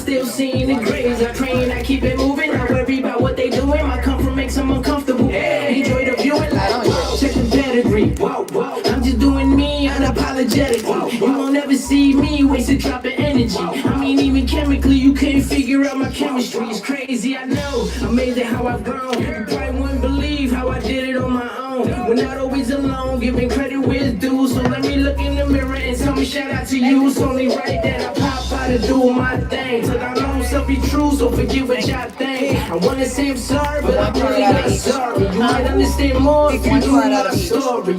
still seeing the graves. I pray and I keep it moving. I worry about what they doing. My comfort makes them uncomfortable. Enjoy the viewing. Check the pedigree. I'm just doing me unapologetically. You won't ever see me waste a drop of energy. I mean, even chemically, you can't figure out my chemistry. It's crazy, I know. Amazing how I've grown. You probably wouldn't believe how I did it on my own. We're not always alone, giving credit where it's due. So let me look in the mirror and tell me shout out to you. It's only right that I pop out and do my thing. Till I know myself be true, so forget what y'all think. I wanna say I'm sorry, but I'm really not sorry. You might understand more if you knew my story.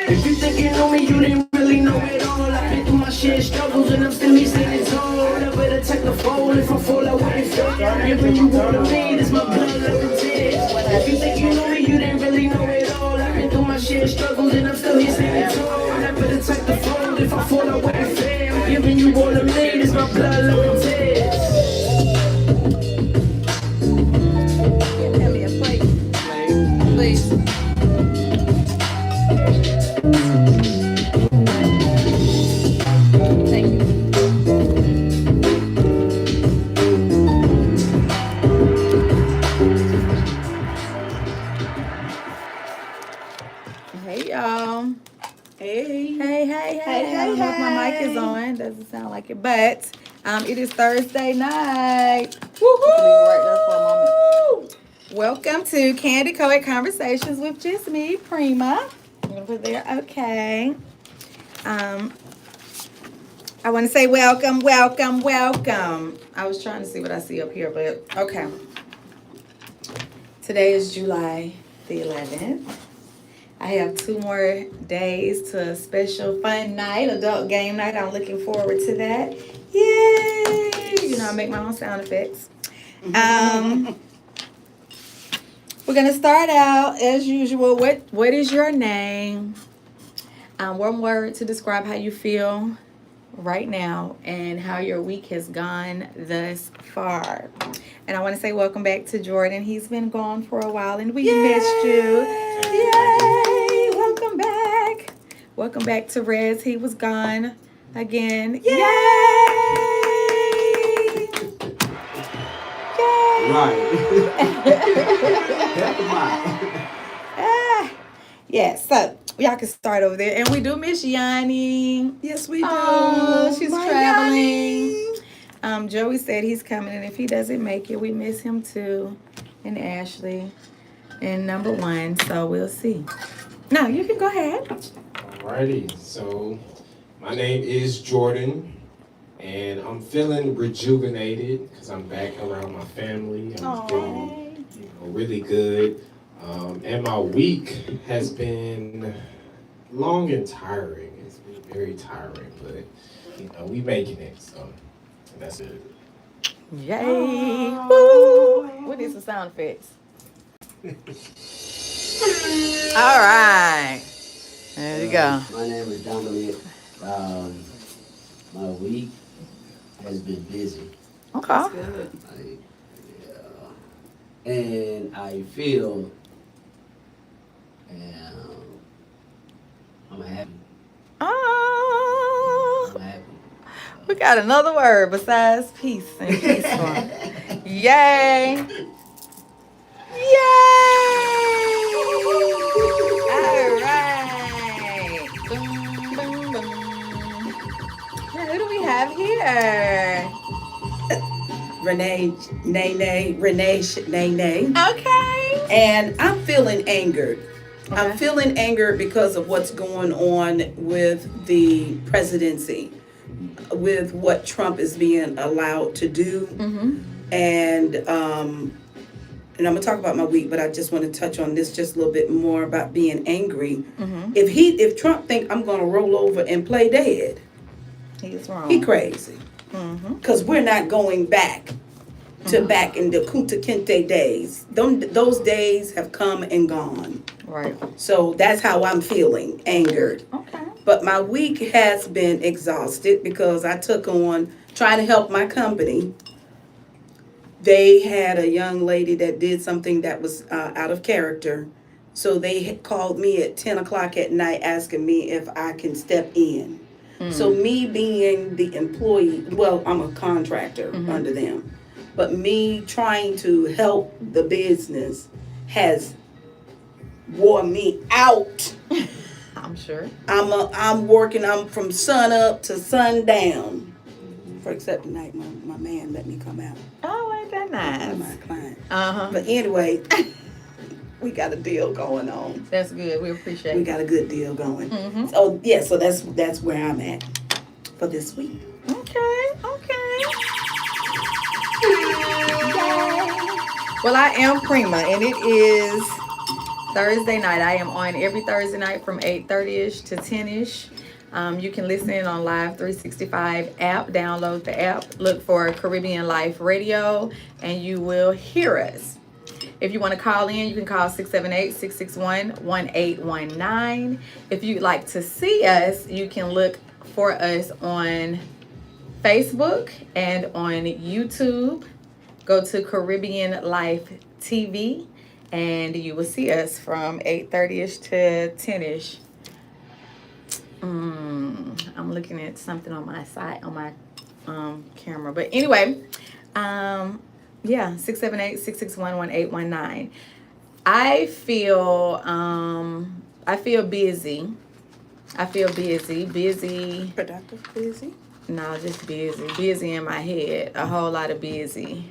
If you think you know me, you didn't really know it all. I've been through my shared struggles and I'm still standing tall. I better take the fall if I fall, I wouldn't fall. I'm giving you all of me, this my blood, love and tears. If you think you know me, you didn't really know it all. I've been through my shared struggles and I'm still standing tall. I better take the fall if I fall, I wouldn't fail. I'm giving you all of me, this my blood, love and tears. Hand me a plate, please. Thank you. Hey y'all. Hey. I don't know if my mic is on. Doesn't sound like it, but it is Thursday night. Woohoo! Right there for a moment. Welcome to Candy Coed Conversations with just me, Pr1ma. I'm gonna put there. Okay. I want to say welcome. I was trying to see what I see up here, but okay. Today is July the 11th. I have 2 more days to a special fun night, adult game night. I'm looking forward to that. Yay! You know, I make my own sound effects. We're gonna start out as usual. What is your name? One word to describe how you feel right now and how your week has gone thus far. And I want to say welcome back to Jordan. He's been gone for a while and we missed you. Yay! Welcome back. Welcome back to Rez. He was gone again. Yay! Yes, so y'all can start over there. And we do miss Yanni. Yes, we do. Oh, she's Bye, traveling. Joey said he's coming, and if he doesn't make it, we miss him too. And Ashley. And number 1, so we'll see. No, you can go ahead. Alrighty, so my name is Jordan, and I'm feeling rejuvenated because I'm back around my family. I'm feeling really good. And my week has been long and tiring. It's been very tiring, but we making it, so that's it. Yay! Woo! What is the sound effects? All right. There you go. My name is Dominic. My week has been busy. Okay. That's good. And I feel I'm happy. Oh, I'm happy. we got another word besides peace and peaceful. Yay! All right. Boom, boom, boom. Now, who do we have here? Renee, Nene. Okay. And I'm feeling angered. Okay. I'm feeling angered because of what's going on with the presidency, with what Trump is being allowed to do. Mm-hmm. And I'm gonna talk about my week, but I just want to touch on this just a little bit more about being angry. Mm-hmm. If Trump think I'm gonna roll over and play dead, He's wrong. he crazy. Mm-hmm. Because we're not going back to back in the Kunta Kinte days. Those days have come and gone. Right. So that's how I'm feeling, angered. Okay. But my week has been exhausted because I took on trying to help my company. They had a young lady that did something that was out of character. So they had called me at 10 o'clock at night asking me if I can step in. So me being the employee, well, I'm a contractor under them, but me trying to help the business has wore me out. I'm sure. I'm working. I'm from sun up to sundown. For except tonight, my man let me come out. Oh, ain't that My nice? client. Uh-huh. But anyway, we got a deal going on. That's good. We appreciate We it. got a good deal going. Mm-hmm. So yeah, so that's where I'm at for this week. Okay. Well, I am Prima, and it is Thursday night. I am on every Thursday night from 8:30ish to 10ish. You can listen in on Live 365 app. Download the app. Look for Caribbean Life Radio, and you will hear us. If you want to call in, you can call 678-661-1819. If you'd like to see us, you can look for us on Facebook and on YouTube. Go to Caribbean Life TV, and you will see us from 8:30ish to 10ish. I'm looking at something on my side, on my camera. But anyway, yeah, 678-661-1819. I feel busy. Busy. Productive, busy. No, just busy. Busy in my head. A whole lot of busy.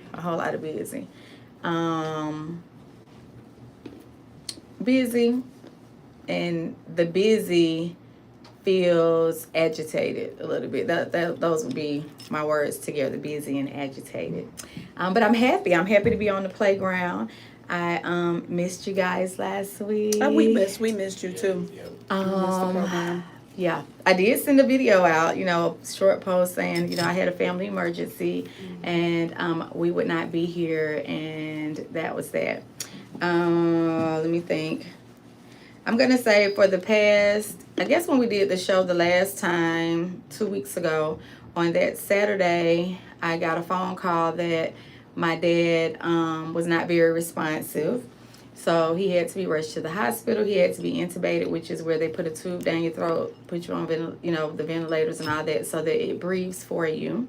Busy, and the busy feels agitated a little bit. Those would be my words together, busy and agitated. But I'm happy. I'm happy to be on the playground. I missed you guys last week. We missed you too. Yeah. We missed the program. Yeah, I did send a video out, short post saying, I had a family emergency and we would not be here, and that was that. Let me think. I'm going to say for the past, I guess when we did the show the last time, 2 weeks ago, on that Saturday, I got a phone call that my dad was not very responsive. So he had to be rushed to the hospital. He had to be intubated, which is where they put a tube down your throat, put you on, the ventilators and all that, so that it breathes for you.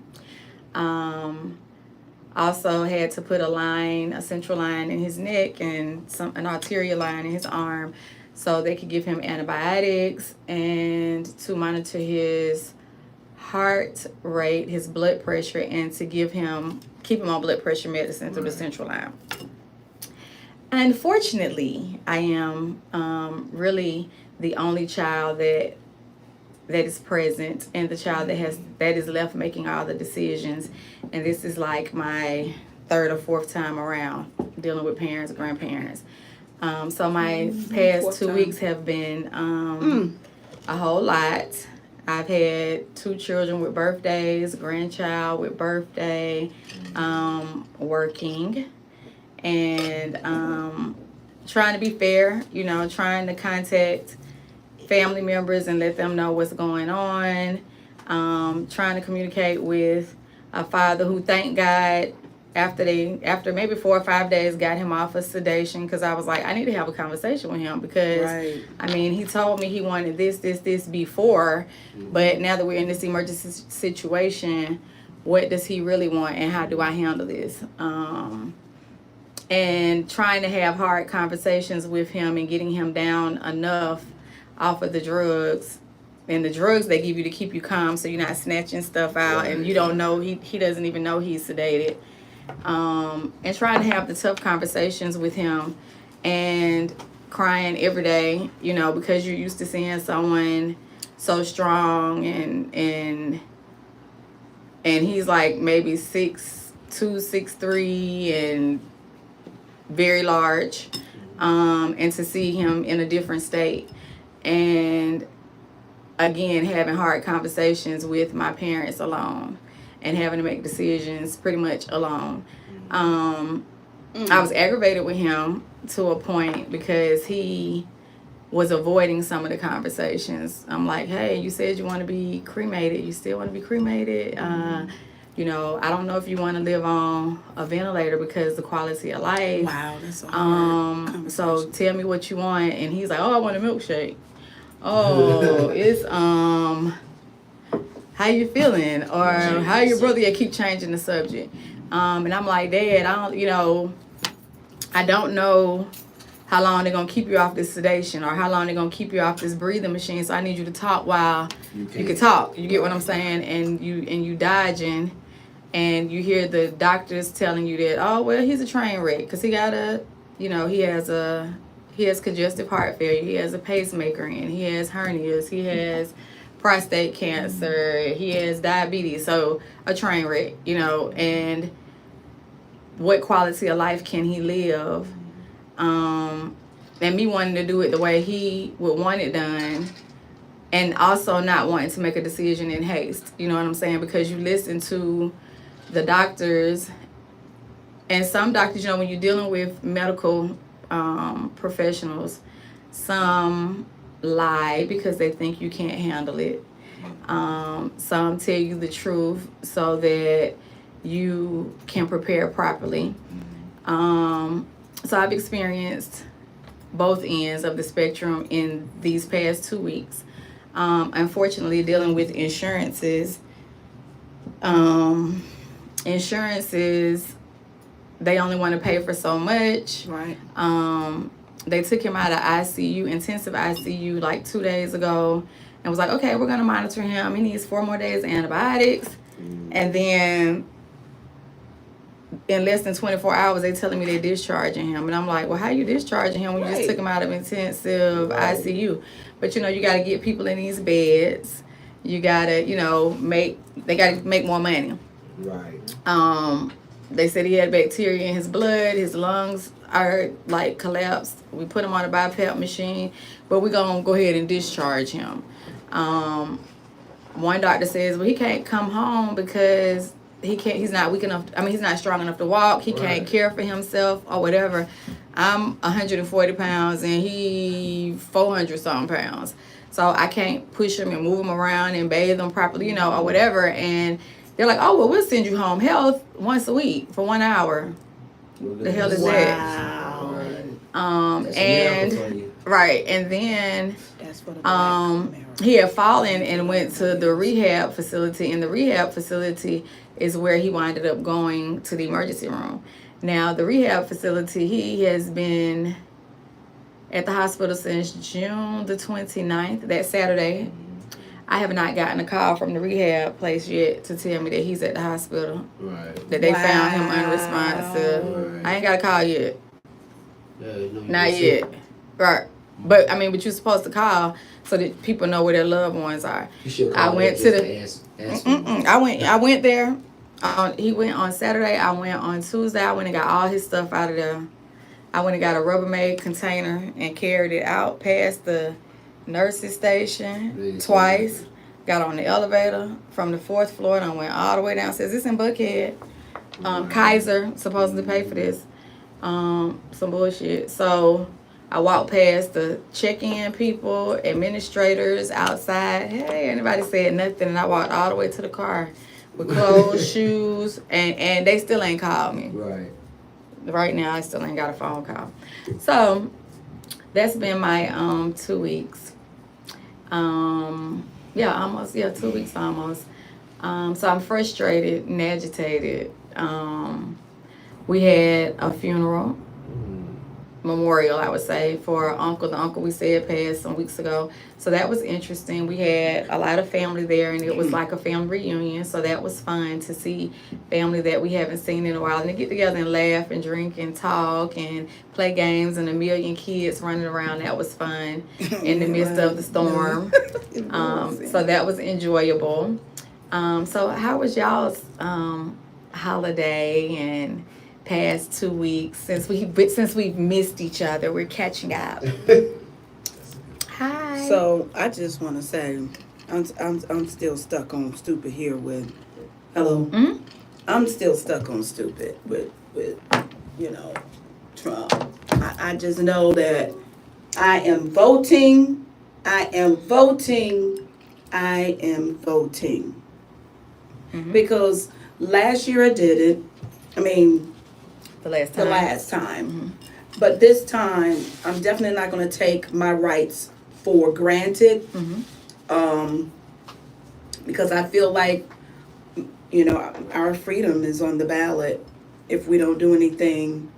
Also had to put a central line in his neck and an arterial line in his arm, so they could give him antibiotics and to monitor his heart rate, his blood pressure, and to keep him on blood pressure medicine through the central line. Unfortunately, I am really the only child that is present, and the child that is left making all the decisions. And this is like my third or fourth time around dealing with parents, grandparents. So my past 2 weeks have been a whole lot. I've had 2 children with birthdays, grandchild with birthday, working, and trying to be fair, trying to contact family members and let them know what's going on, trying to communicate with a father who, thank God, after maybe 4 or 5 days, got him off of sedation, because I was like, I need to have a conversation with him, because Right. I mean, he told me he wanted this before, but now that we're in this emergency situation, what does he really want, and how do I handle this? And trying to have hard conversations with him and getting him down enough off of the drugs. And the drugs they give you to keep you calm, so you're not snatching stuff out, and you don't know, he doesn't even know he's sedated. And trying to have the tough conversations with him, and crying every day, because you're used to seeing someone so strong, and he's like maybe 6'2", 6'3", and very large, and to see him in a different state, and again having hard conversations with my parents alone, and having to make decisions pretty much alone. I was aggravated with him to a point, because he was avoiding some of the conversations. I'm like, hey, you said you want to be cremated. You still want to be cremated? I don't know if you want to live on a ventilator because the quality of life. Wow, that's a hard conversation. So tell me what you want. And he's like, oh, I want a milkshake. Oh, it's how you feeling? Or how your brother? Yeah, keep changing the subject. And I'm like, Dad, I don't know how long they're gonna keep you off this sedation or how long they're gonna keep you off this breathing machine. So I need you to talk while you can talk. You get what I'm saying? And you dodging, and you hear the doctors telling you that, oh well, he's a train wreck because he has congestive heart failure, he has a pacemaker in, he has hernias, he has prostate cancer, he has diabetes, so a train wreck, and what quality of life can he live? And me wanting to do it the way he would want it done, and also not wanting to make a decision in haste, you know what I'm saying? Because you listen to the doctors, and some doctors, when you're dealing with medical professionals, some lie because they think you can't handle it. Some tell you the truth so that you can prepare properly. So I've experienced both ends of the spectrum in these past 2 weeks. Unfortunately, dealing with insurances, they only want to pay for so much. Right. They took him out of ICU, intensive ICU, like 2 days ago, and was like, okay, we're going to monitor him. He needs 4 more days of antibiotics. And then in less than 24 hours, they telling me they're discharging him. And I'm like, well, how you discharging him when you just took him out of intensive ICU? But, you got to get people in these beds. You got to, they got to make more money. Right. They said he had bacteria in his blood. His lungs are like collapsed. We put him on a BiPAP machine, but we're going to go ahead and discharge him. One doctor says, well, he can't come home because he's not weak enough. He's not strong enough to walk. He can't care for himself or whatever. I'm 140 pounds and he 400 something pounds. So I can't push him and move him around and bathe him properly, or whatever. And they're like, oh, well, we'll send you home health once a week for 1 hour. The hell is that? And right, and then That's for the he had fallen and went to the rehab facility, and the rehab facility is where he winded up going to the emergency room. Now, the rehab facility, he has been at the hospital since June the 29th, that Saturday. I have not gotten a call from the rehab place yet to tell me that he's at the hospital. Right. That they found him unresponsive. Right. I ain't got a call yet. No, Not yet. Right. But but you're supposed to call so that people know where their loved ones are. You should I call went them to just the. to ask him. I went there. He went on Saturday. I went on Tuesday. I went and got all his stuff out of there. I went and got a Rubbermaid container and carried it out past the nurse's station twice. Got on the elevator from the 4th floor and I went all the way downstairs. This in Buckhead. Kaiser supposed to pay for this. Some bullshit. So I walked past the check-in people, administrators outside. Hey, anybody said nothing, and I walked all the way to the car with clothes, shoes, and they still ain't called me. Right. Right now, I still ain't got a phone call. So that's been my 2 weeks. 2 weeks almost. So I'm frustrated and agitated. We had a funeral, memorial, I would say, for our uncle. The uncle we said passed some weeks ago. So that was interesting. We had a lot of family there, and it was like a family reunion. So that was fun to see family that we haven't seen in a while, and to get together and laugh and drink and talk and play games, and a million kids running around. That was fun in the midst of the storm. So that was enjoyable. So how was y'all's holiday and past 2 weeks since we've missed each other? We're catching up. Hi. So I just want to say, I'm still stuck on stupid here with. Hello. Mm-hmm. I'm still stuck on stupid with Trump. I just know that I am voting. Mm-hmm. Because last year I did it. The last time. Mm-hmm. But this time, I'm definitely not going to take my rights for granted. Mm-hmm. because I feel like, you know, our freedom is on the ballot. If we don't do anything,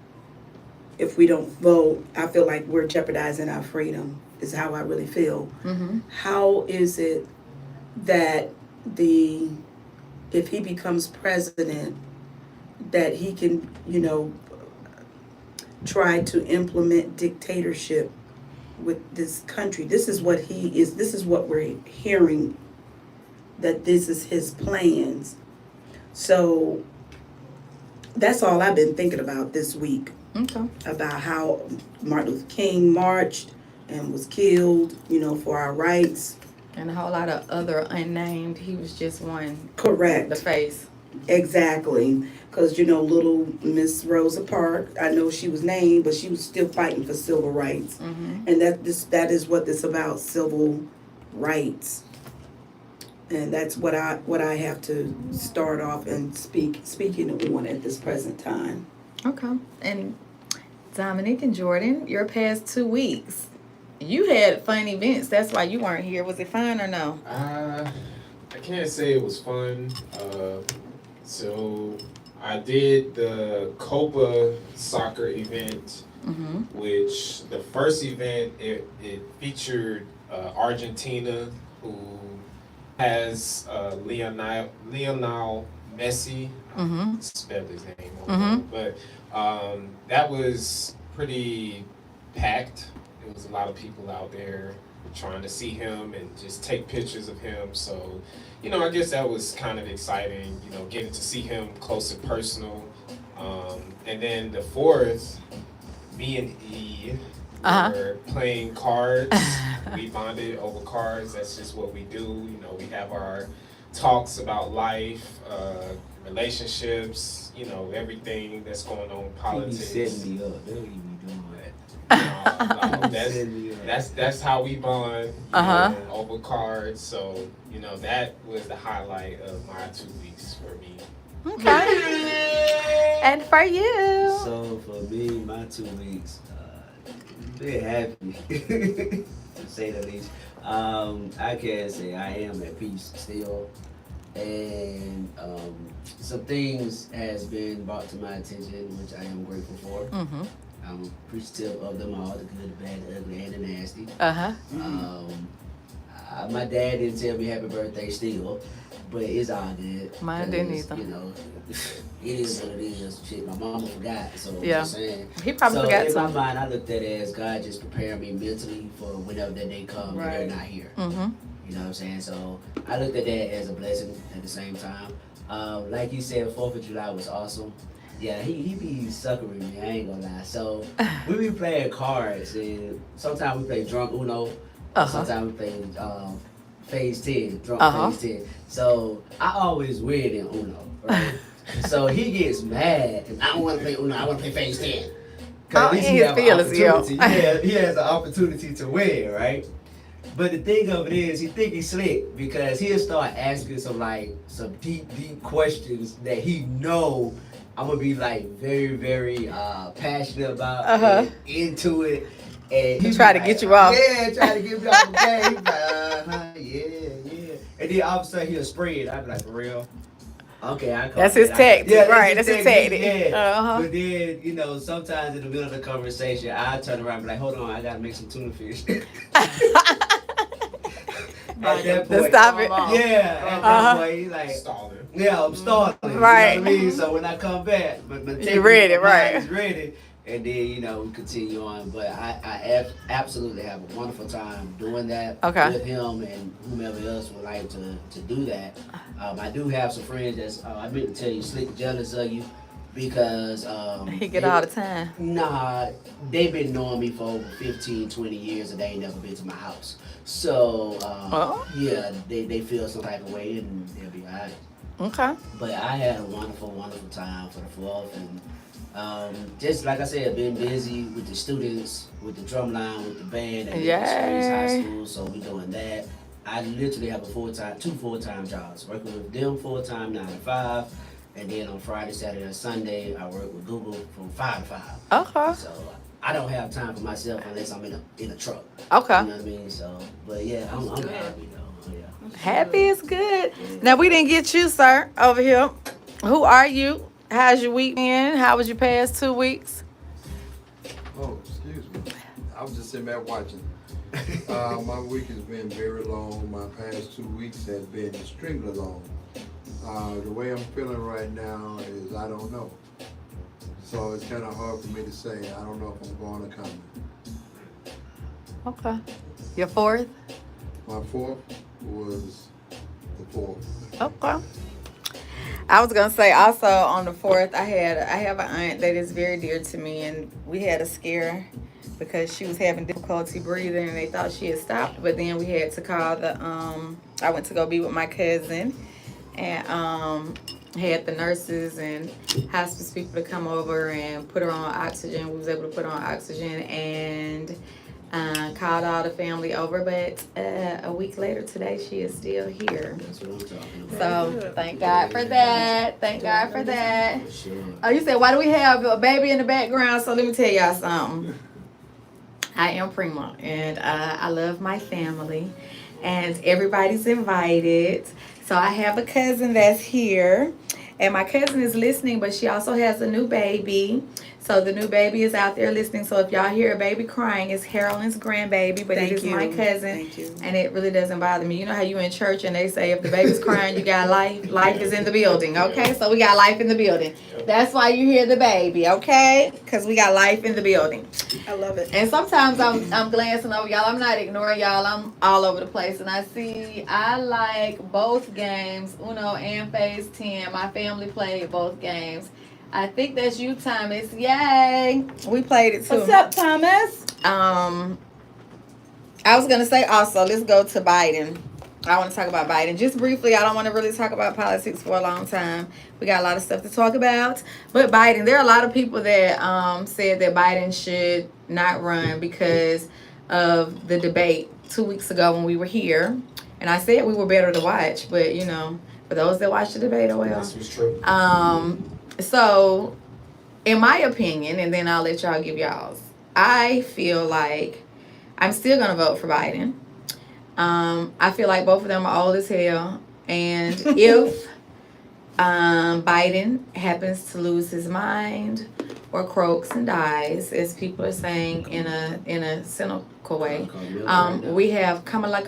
if we don't vote, I feel like we're jeopardizing our freedom, is how I really feel. Mm-hmm. How is it that if he becomes president, that he can, you know, try to implement dictatorship with this country? This is what we're hearing, that this is his plans. So that's all I've been thinking about this week, Okay. about how Martin Luther King marched and was killed, you know, for our rights. And a whole lot of other unnamed. He was just one. Correct. The face. Exactly. Because, you know, little Miss Rosa Parks, I know she was named, but she was still fighting for civil rights. Mm-hmm. And that is what this about, civil rights. And that's what I have to start off and speaking on at this present time. Okay. And Dominique and Jordan, your past 2 weeks, you had fun events. That's why you weren't here. Was it fun or no? I can't say it was fun. So I did the Copa soccer event, Mm-hmm. which the first event, it featured Argentina, who has Lionel Messi. Mm-hmm. I spelled his name Mhm. but that was pretty packed. There was a lot of people out there trying to see him and just take pictures of him. So, you know, I guess that was kind of exciting, you know, getting to see him close and personal. And then the fourth, me and E were playing cards. We bonded over cards. That's just what we do. You know, we have our talks about life, relationships, you know, everything that's going on in politics. He setting me up. Don't even be doing that. That's how we bond, you know, over cards. So, you know, that was the highlight of my 2 weeks for me. Okay. And for you? So for me, my 2 weeks, been happy to say the least. I can say I am at peace still, and some things has been brought to my attention, which I am grateful for. Mm-hmm. I'm appreciative of them all, the good, the bad, the ugly, and the nasty. Uh-huh. My dad didn't tell me happy birthday still, but it's all good. Mine didn't 'cause, either. You know, it is what it is. Shit, my mama forgot, so I'm Yeah. just saying. He probably So forgot in my to. mind, I looked at it as God just preparing me mentally for whenever that day comes and they're not here. Mm-hmm. You know what I'm saying? So I looked at that as a blessing at the same time. Like you said, 4th of July was awesome. Yeah, he be suckering me, I ain't gonna lie. So we be playing cards, and sometimes we play drunk Uno, sometimes we play phase 10, drunk phase 10. So I always win in Uno, right? So he gets mad, and I don't want to play Uno, I want to play phase 10. Oh, in his feelings, yo. Yeah, he has an opportunity to win, right? But the thing of it is, he think he's slick because he'll start asking some deep questions that he know I'm gonna be like very, very passionate about and into it. And he try to get you off. Yeah, try to get me off the game. He's like, yeah. And then all of a sudden he'll spray it. I'll be like, for real? Okay, I call That's it. his tactic, Yeah, right? That's his tactic. Yeah. But then, you know, sometimes in the middle of the conversation, I turn around and be like, hold on, I gotta make some tuna fish. At that point, stop it. Yeah, at that point, he's like, Stalling. yeah, I'm starting. Right. You know what I mean? So when I come back, my You ready, right? is ready. And then, you know, we continue on. But I absolutely have a wonderful time doing that with him and whomever else would like to do that. I do have some friends that's, I meant to tell you, slick jealous of you because... he get all the time. Nah, they've been knowing me for over 15, 20 years and they ain't never been to my house. So, yeah, they feel some type of way and they'll be all right. Okay. But I had a wonderful, wonderful time for the 4th. And just like I said, been busy with the students, with the drum line, with the band at Experience High School. So we doing that. I literally have two full-time jobs. Working with them full-time, 9 to 5. And then on Friday, Saturday, and Sunday, I work with Google from 5 to 5. Okay. So I don't have time for myself unless I'm in a truck. Okay. You know what I mean? So, but yeah, I'm happy though. Oh, yeah. Happy is good. Now we didn't get you, sir, over here. Who are you? How's your week been? How was your past 2 weeks? Oh, excuse me. I was just sitting back watching. My week has been very long. My past 2 weeks have been extremely long. The way I'm feeling right now is I don't know. So it's kind of hard for me to say. I don't know if I'm going or coming. Okay. Your fourth? My fourth was the fourth. Okay. I was gonna say also on the 4th, I have an aunt that is very dear to me, and we had a scare because she was having difficulty breathing, and they thought she had stopped. But then we had to call the I went to go be with my cousin, and had the nurses and hospice people to come over and put her on oxygen. We was able to put her on oxygen and called all the family over, but a week later today she is still here. That's what I'm talking about. So thank God for that. Thank God for that. For sure. Oh, you said, why do we have a baby in the background? So let me tell y'all something. I am Pr1ma, and I love my family, and everybody's invited. So I have a cousin that's here, and my cousin is listening, but she also has a new baby. So the new baby is out there listening. So if y'all hear a baby crying, it's Carolyn's grandbaby, but it is my cousin. Thank you. And it really doesn't bother me. You know how you in church and they say if the baby's crying, you got life. Life is in the building, okay? So we got life in the building. That's why you hear the baby, okay? Because we got life in the building. I love it. And sometimes I'm glancing over y'all. I'm not ignoring y'all. I'm all over the place. And I like both games, Uno and Phase 10. My family played both games. I think that's you, Thomas. Yay! We played it too. What's up, Thomas? I was gonna say also, let's go to Biden. I want to talk about Biden just briefly. I don't want to really talk about politics for a long time. We got a lot of stuff to talk about. But Biden, there are a lot of people that said that Biden should not run because of the debate 2 weeks ago when we were here. And I said we were better to watch, but you know, for those that watched the debate, oh well. This was true. So, in my opinion, and then I'll let y'all give y'all's, I feel like I'm still going to vote for Biden. I feel like both of them are old as hell. And if Biden happens to lose his mind or croaks and dies, as people are saying in a cynical way, we have Kamala.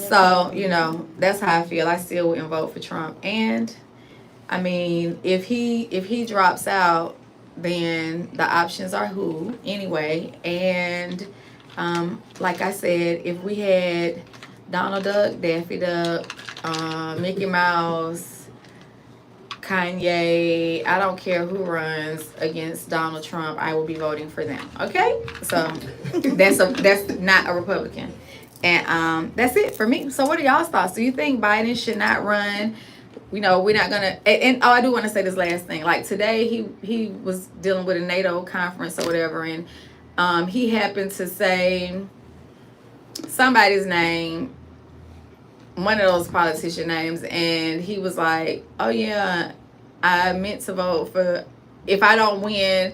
So, you know, that's how I feel. I still wouldn't vote for Trump. And I mean, if he drops out, then the options are who anyway. And like I said, if we had Donald Duck, Daffy Duck, Mickey Mouse, Kanye, I don't care who runs against Donald Trump, I will be voting for them. Okay, so that's not a Republican, and that's it for me. So what are y'all's thoughts? Do you think Biden should not run? You know, we're not gonna, and I do want to say this last thing. Like today, he was dealing with a NATO conference or whatever, and he happened to say somebody's name, one of those politician names, and he was like, "Oh yeah, I meant to vote for if I don't win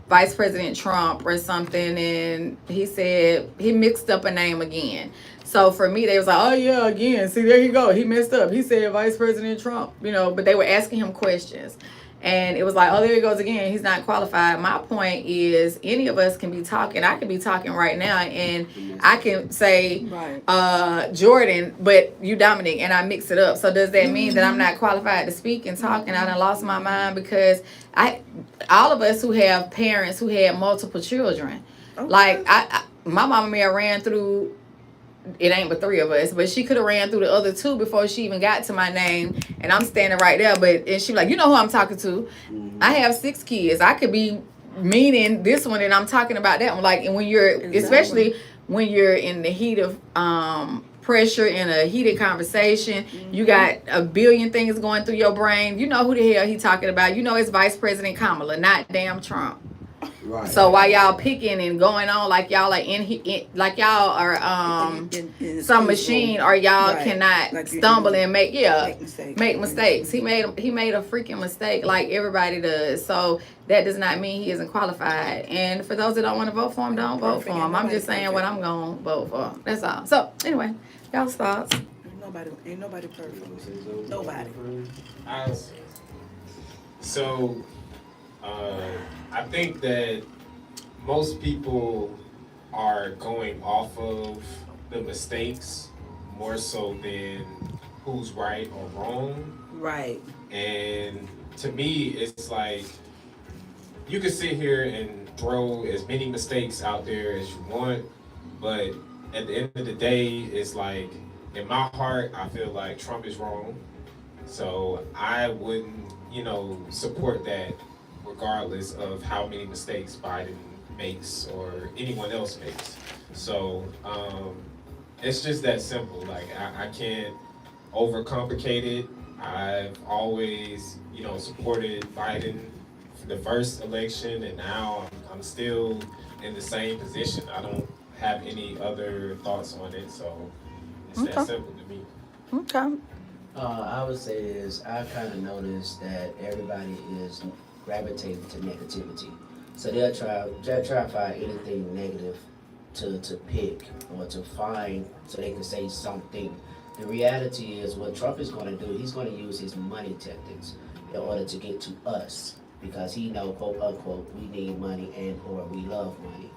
Vice President Trump or something," and he said he mixed up a name again. So for me, they was like, "Oh yeah, again, see there you go, he messed up. He said Vice President Trump, you know," but they were asking him questions. And it was like, oh, there he goes again. He's not qualified. My point is any of us can be talking. I can be talking right now and I can say Jordan, but you Dominic, and I mix it up. So does that mean that I'm not qualified to speak and talk and I done lost my mind? Because all of us who have parents who had multiple children, like my mama may have ran through, it ain't but 3 of us, but she could have ran through the other 2 before she even got to my name, and I'm standing right there. And she like, you know who I'm talking to? I have 6 kids. I could be meaning this one, and I'm talking about that one. Like, and when you're, especially when you're in the heat of pressure in a heated conversation, you got a billion things going through your brain. You know who the hell he talking about? You know it's Vice President Kamala, not damn Trump. Right. So while y'all picking and going on like y'all are like y'all are some machine, or y'all cannot stumble and make mistakes. He made a freaking mistake like everybody does. So that does not mean he isn't qualified. And for those that don't want to vote for him, don't vote for him. I'm just saying what I'm gonna vote for. That's all. So anyway, Y'all's thoughts? Ain't nobody perfect. Nobody. I, so, I think that most people are going off of the mistakes more so than who's right or wrong. Right. And to me, it's like you can sit here and throw as many mistakes out there as you want, but at the end of the day, it's like in my heart, I feel like Trump is wrong. So I wouldn't, support that regardless of how many mistakes Biden makes or anyone else makes. So it's just that simple. Like I can't overcomplicate it. I've always, supported Biden for the first election, and now I'm still in the same position. I don't have any other thoughts on it, so it's Okay. that simple to me. Okay. I would say is I kind of noticed that everybody is gravitating to negativity, so they'll try to find anything negative to pick or to find so they can say something. The reality is what Trump is going to do. He's going to use his money tactics in order to get to us because he know quote unquote we need money and or we love money,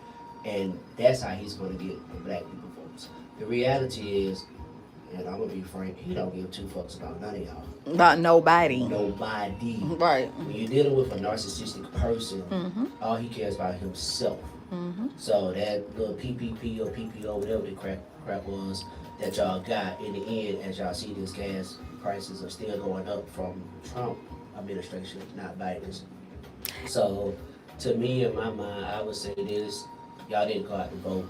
and that's how he's going to get the black people votes. The reality is, and I'm gonna be frank, he don't give two fucks about none of y'all. About nobody. Nobody. Right. When you're dealing with a narcissistic person, Mm-hmm. all he cares about himself. Mm-hmm. So that little PPP or PPO, whatever the crap was that y'all got in the end, as y'all see, these gas prices are still going up from Trump administration, not Biden's. So to me, in my mind, I would say this: y'all didn't go out to vote.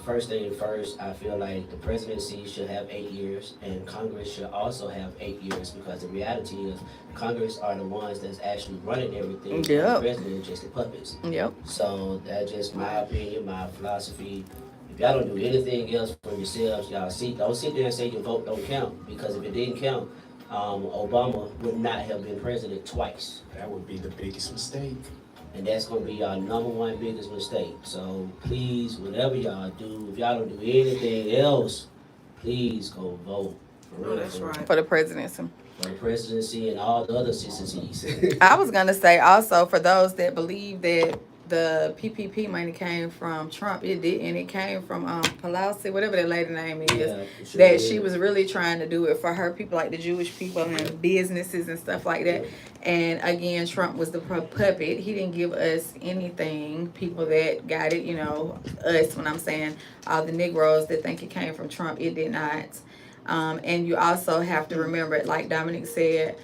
First thing first, I feel like the presidency should have 8 years, and Congress should also have 8 years because the reality is Congress are the ones that's actually running everything. Yep. The president is just the puppets. Yep. So that's just my opinion, my philosophy. If y'all don't do anything else for yourselves, don't sit there and say your vote don't count, because if it didn't count, Obama would not have been president twice. That would be the biggest mistake. And that's gonna be y'all number one biggest mistake. So please, whatever y'all do, if y'all don't do anything else, please go vote. For real, That's right. For the presidency. For the presidency and all the other CCCs. I was gonna say also for those that believe that the PPP money came from Trump, it didn't. It came from Pelosi, whatever that lady name is. Yeah, it sure That is. she was really trying to do it for her people, like the Jewish people and businesses and stuff like that. And again, Trump was the puppet. He didn't give us anything. People that got it, us, when I'm saying all the Negroes that think it came from Trump, it did not. And you also have to remember, like Dominic said,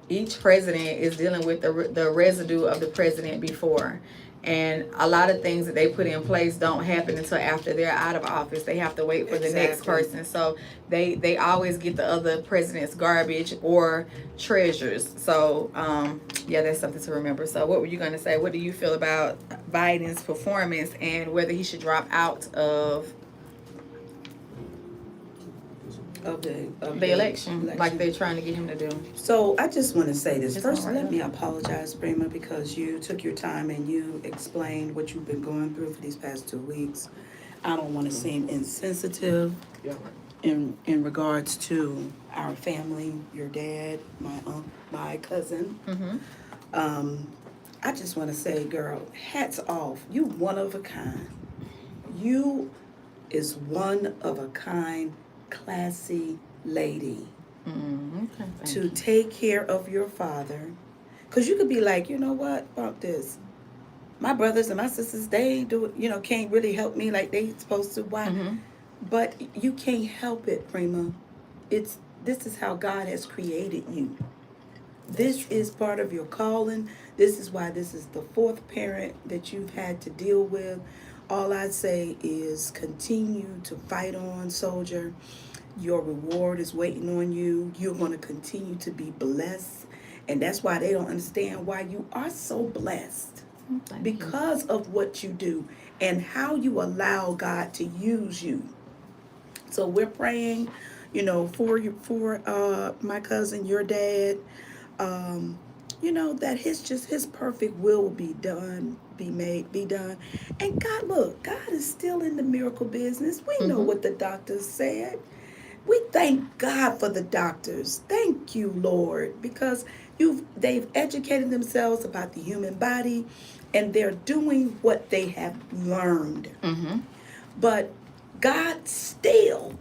each president is dealing with the residue of the president before. And a lot of things that they put in place don't happen until after they're out of office. They have to wait for the next Exactly. person. So they always get the other president's garbage or treasures. So yeah, that's something to remember. So what were you going to say? What do you feel about Biden's performance and whether he should drop out of the election like they're trying to get him to do? So I just want to say this. It's First, all right. let me apologize, Pr1ma, because you took your time and you explained what you've been going through for these past 2 weeks. I don't want to seem insensitive Yeah. in regards to our family, your dad, my cousin. Mm-hmm. I just want to say, girl, hats off. You one of a kind. You is one of a kind, classy lady Okay. Thank to you. take care of your father. Because you could be like, you know what, about this. My brothers and my sisters, they ain't do it, can't really help me like they supposed to. Why? Mm-hmm. But you can't help it, Pr1ma. This is how God has created you. This is part of your calling. This is why this is the fourth parent that you've had to deal with. All I say is continue to fight on, soldier. Your reward is waiting on you. You're going to continue to be blessed. And that's why they don't understand why you are so blessed. Thank you. Because of what you do and how you allow God to use you. So we're praying, for my cousin, your dad, that his perfect will be done, be done. And God is still in the miracle business. We know Mhm. what the doctors said. We thank God for the doctors. Thank you, Lord, because they've educated themselves about the human body and they're doing what they have learned. Mm-hmm. But God still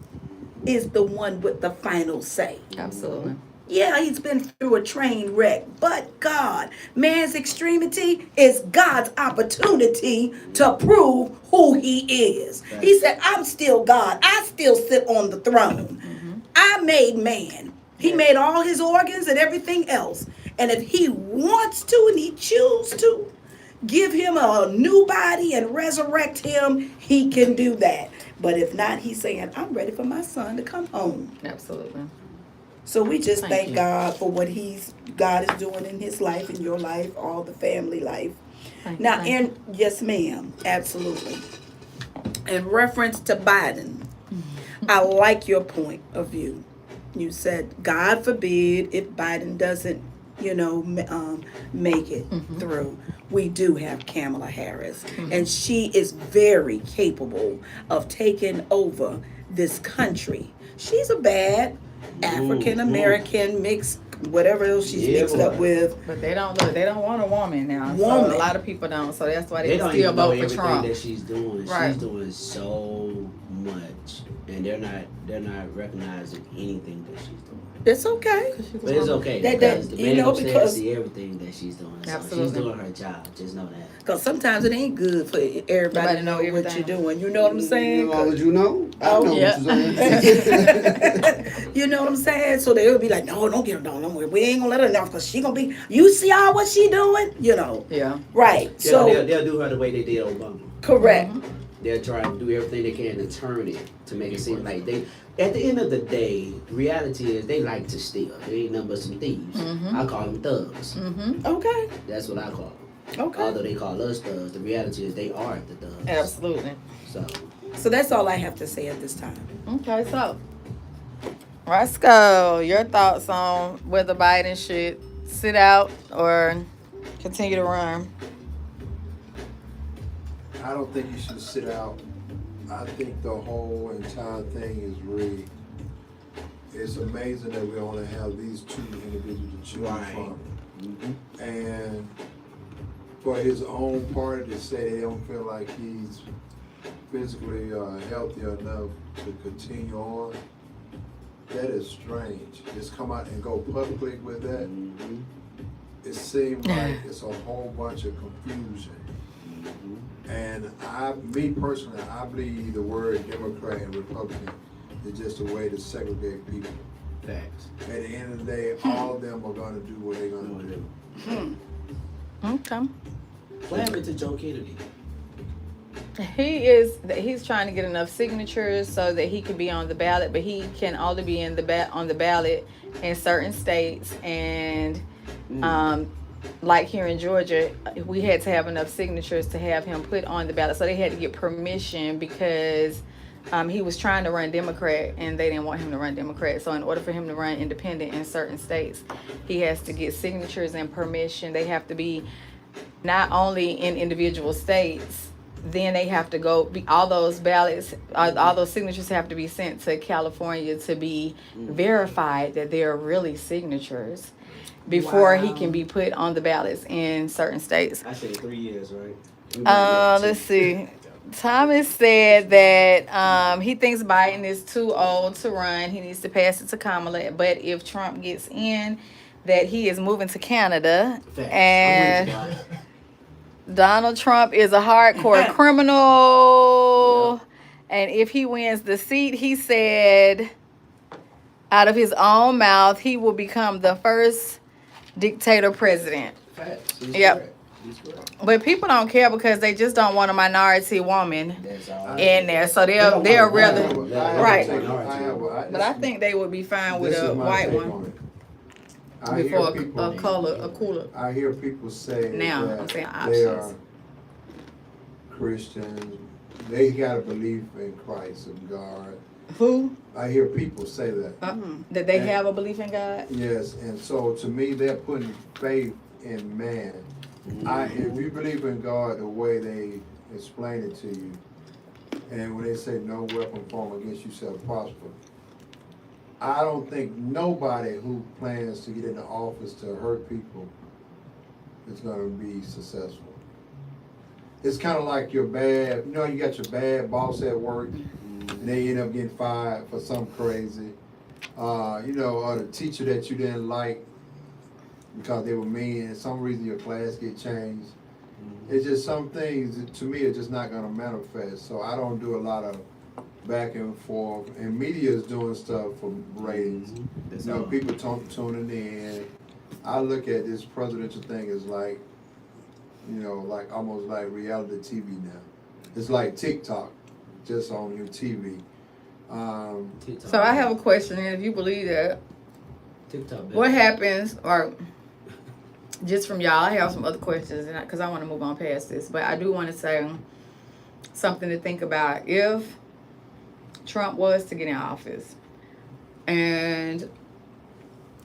is the one with the final say. Absolutely. Yeah, he's been through a train wreck, but God, man's extremity is God's opportunity to prove who he is. He said, I'm still God. I still sit on the throne. I made man. He Yes. made all his organs and everything else. And if he wants to and he chooses to give him a new body and resurrect him, he can do that. But if not, he's saying, I'm ready for my son to come home. Absolutely. So we just Thank thank you. God for what God is doing in his life, in your life, all the family life. Thank you, Now, thank yes, ma'am, absolutely. In reference to Biden, I like your point of view. You said, God forbid if Biden doesn't, make it through. We do have Kamala Harris, and she is very capable of taking over this country. She's a bad African American mixed, whatever else she's Yeah, mixed boy. up with. But they don't want a woman now. So Woman. a lot of people don't. So that's why They they don't still even know vote for everything Trump. that she's doing. Right. She's doing so much, and they're not recognizing anything that she's doing. It's okay. But it's okay That- because that- the you man know, upstairs because- see everything that she's doing. So Absolutely. she's doing her job. Just know that. Because sometimes it ain't good for everybody to know what everything. you're doing. You know what I'm saying? As long as you know, I know Yeah. what you're doing. You know what I'm saying? So they'll be like, no, don't get her down. We ain't gonna let her know because she gonna be, you see all what she doing? Yeah. Right. Yeah, So, they'll do her the way they did Obama. correct. They'll try to do everything they can to turn it to make it seem like they. At the end of the day, reality is they like to steal. They ain't nothing but some thieves. I call them thugs. Okay. That's what I call them. Okay. Although they call us thugs, the reality is they are the thugs. Absolutely. So that's all I have to say at this time. Okay, so Roscoe, your thoughts on whether Biden should sit out or continue to run? I don't think you should sit out. I think the whole entire thing is rigged. It's amazing that we only have these two individuals to choose Right. from. Mm-hmm. And for his own party to say they don't feel like he's physically healthy enough to continue on, that is strange. Just come out and go publicly with that. Mm-hmm. It seems like it's a whole bunch of confusion. And me personally, I believe the word Democrat and Republican is just a way to segregate people. Facts. At the end of the day, all of them are gonna do what they're gonna do. Okay. What happened to Joe Kennedy? He's trying to get enough signatures so that he can be on the ballot, but he can only be on the ballot in certain states. And like here in Georgia, we had to have enough signatures to have him put on the ballot. So they had to get permission because he was trying to run Democrat and they didn't want him to run Democrat. So in order for him to run independent in certain states, he has to get signatures and permission. They have to be not only in individual states, then they have to go, all those ballots, all those signatures have to be sent to California to be verified that they're really signatures before he can be put on the ballots in certain states. I said 3 years, right? Let's see. Thomas said that he thinks Biden is too old to run. He needs to pass it to Kamala. But if Trump gets in, that he is moving to Canada. Facts. And I'm with you. Donald Trump is a hardcore criminal. And if he wins the seat, he said out of his own mouth, he will become the first dictator president. Facts. He's Yep. correct. He's correct. But people don't care because they just don't want a minority woman That's all. in there. So They don't they'll want rather. Right. But I This think they would be fine with is a my white take one on it. I hear before people- a cooler. I hear people say Now, that I'm saying they options. are Christians. They got a belief in Christ and God. Who? I hear people say that. That they have a belief in God? Yes, and so to me, they're putting faith in man. If you believe in God the way they explain it to you, and when they say no weapon formed against you shall prosper, I don't think nobody who plans to get into office to hurt people is gonna be successful. It's kind of like your bad, you know, you got your bad boss at work, and they end up getting fired for something crazy. You know, or the teacher that you didn't like because they were mean, and some reason your class get changed. It's just some things, to me, are just not gonna manifest. So I don't do a lot of back and forth, and media is doing stuff for ratings. That's You know, all. people tuning in. I look at this presidential thing as like, you know, like almost like reality TV now. It's like TikTok, just on your TV. TikTok. So I have a question, and if you believe that, TikTok. what happens, or just from y'all, I have some other questions, and because I want to move on past this, but I do want to say something to think about. If Trump was to get in office, and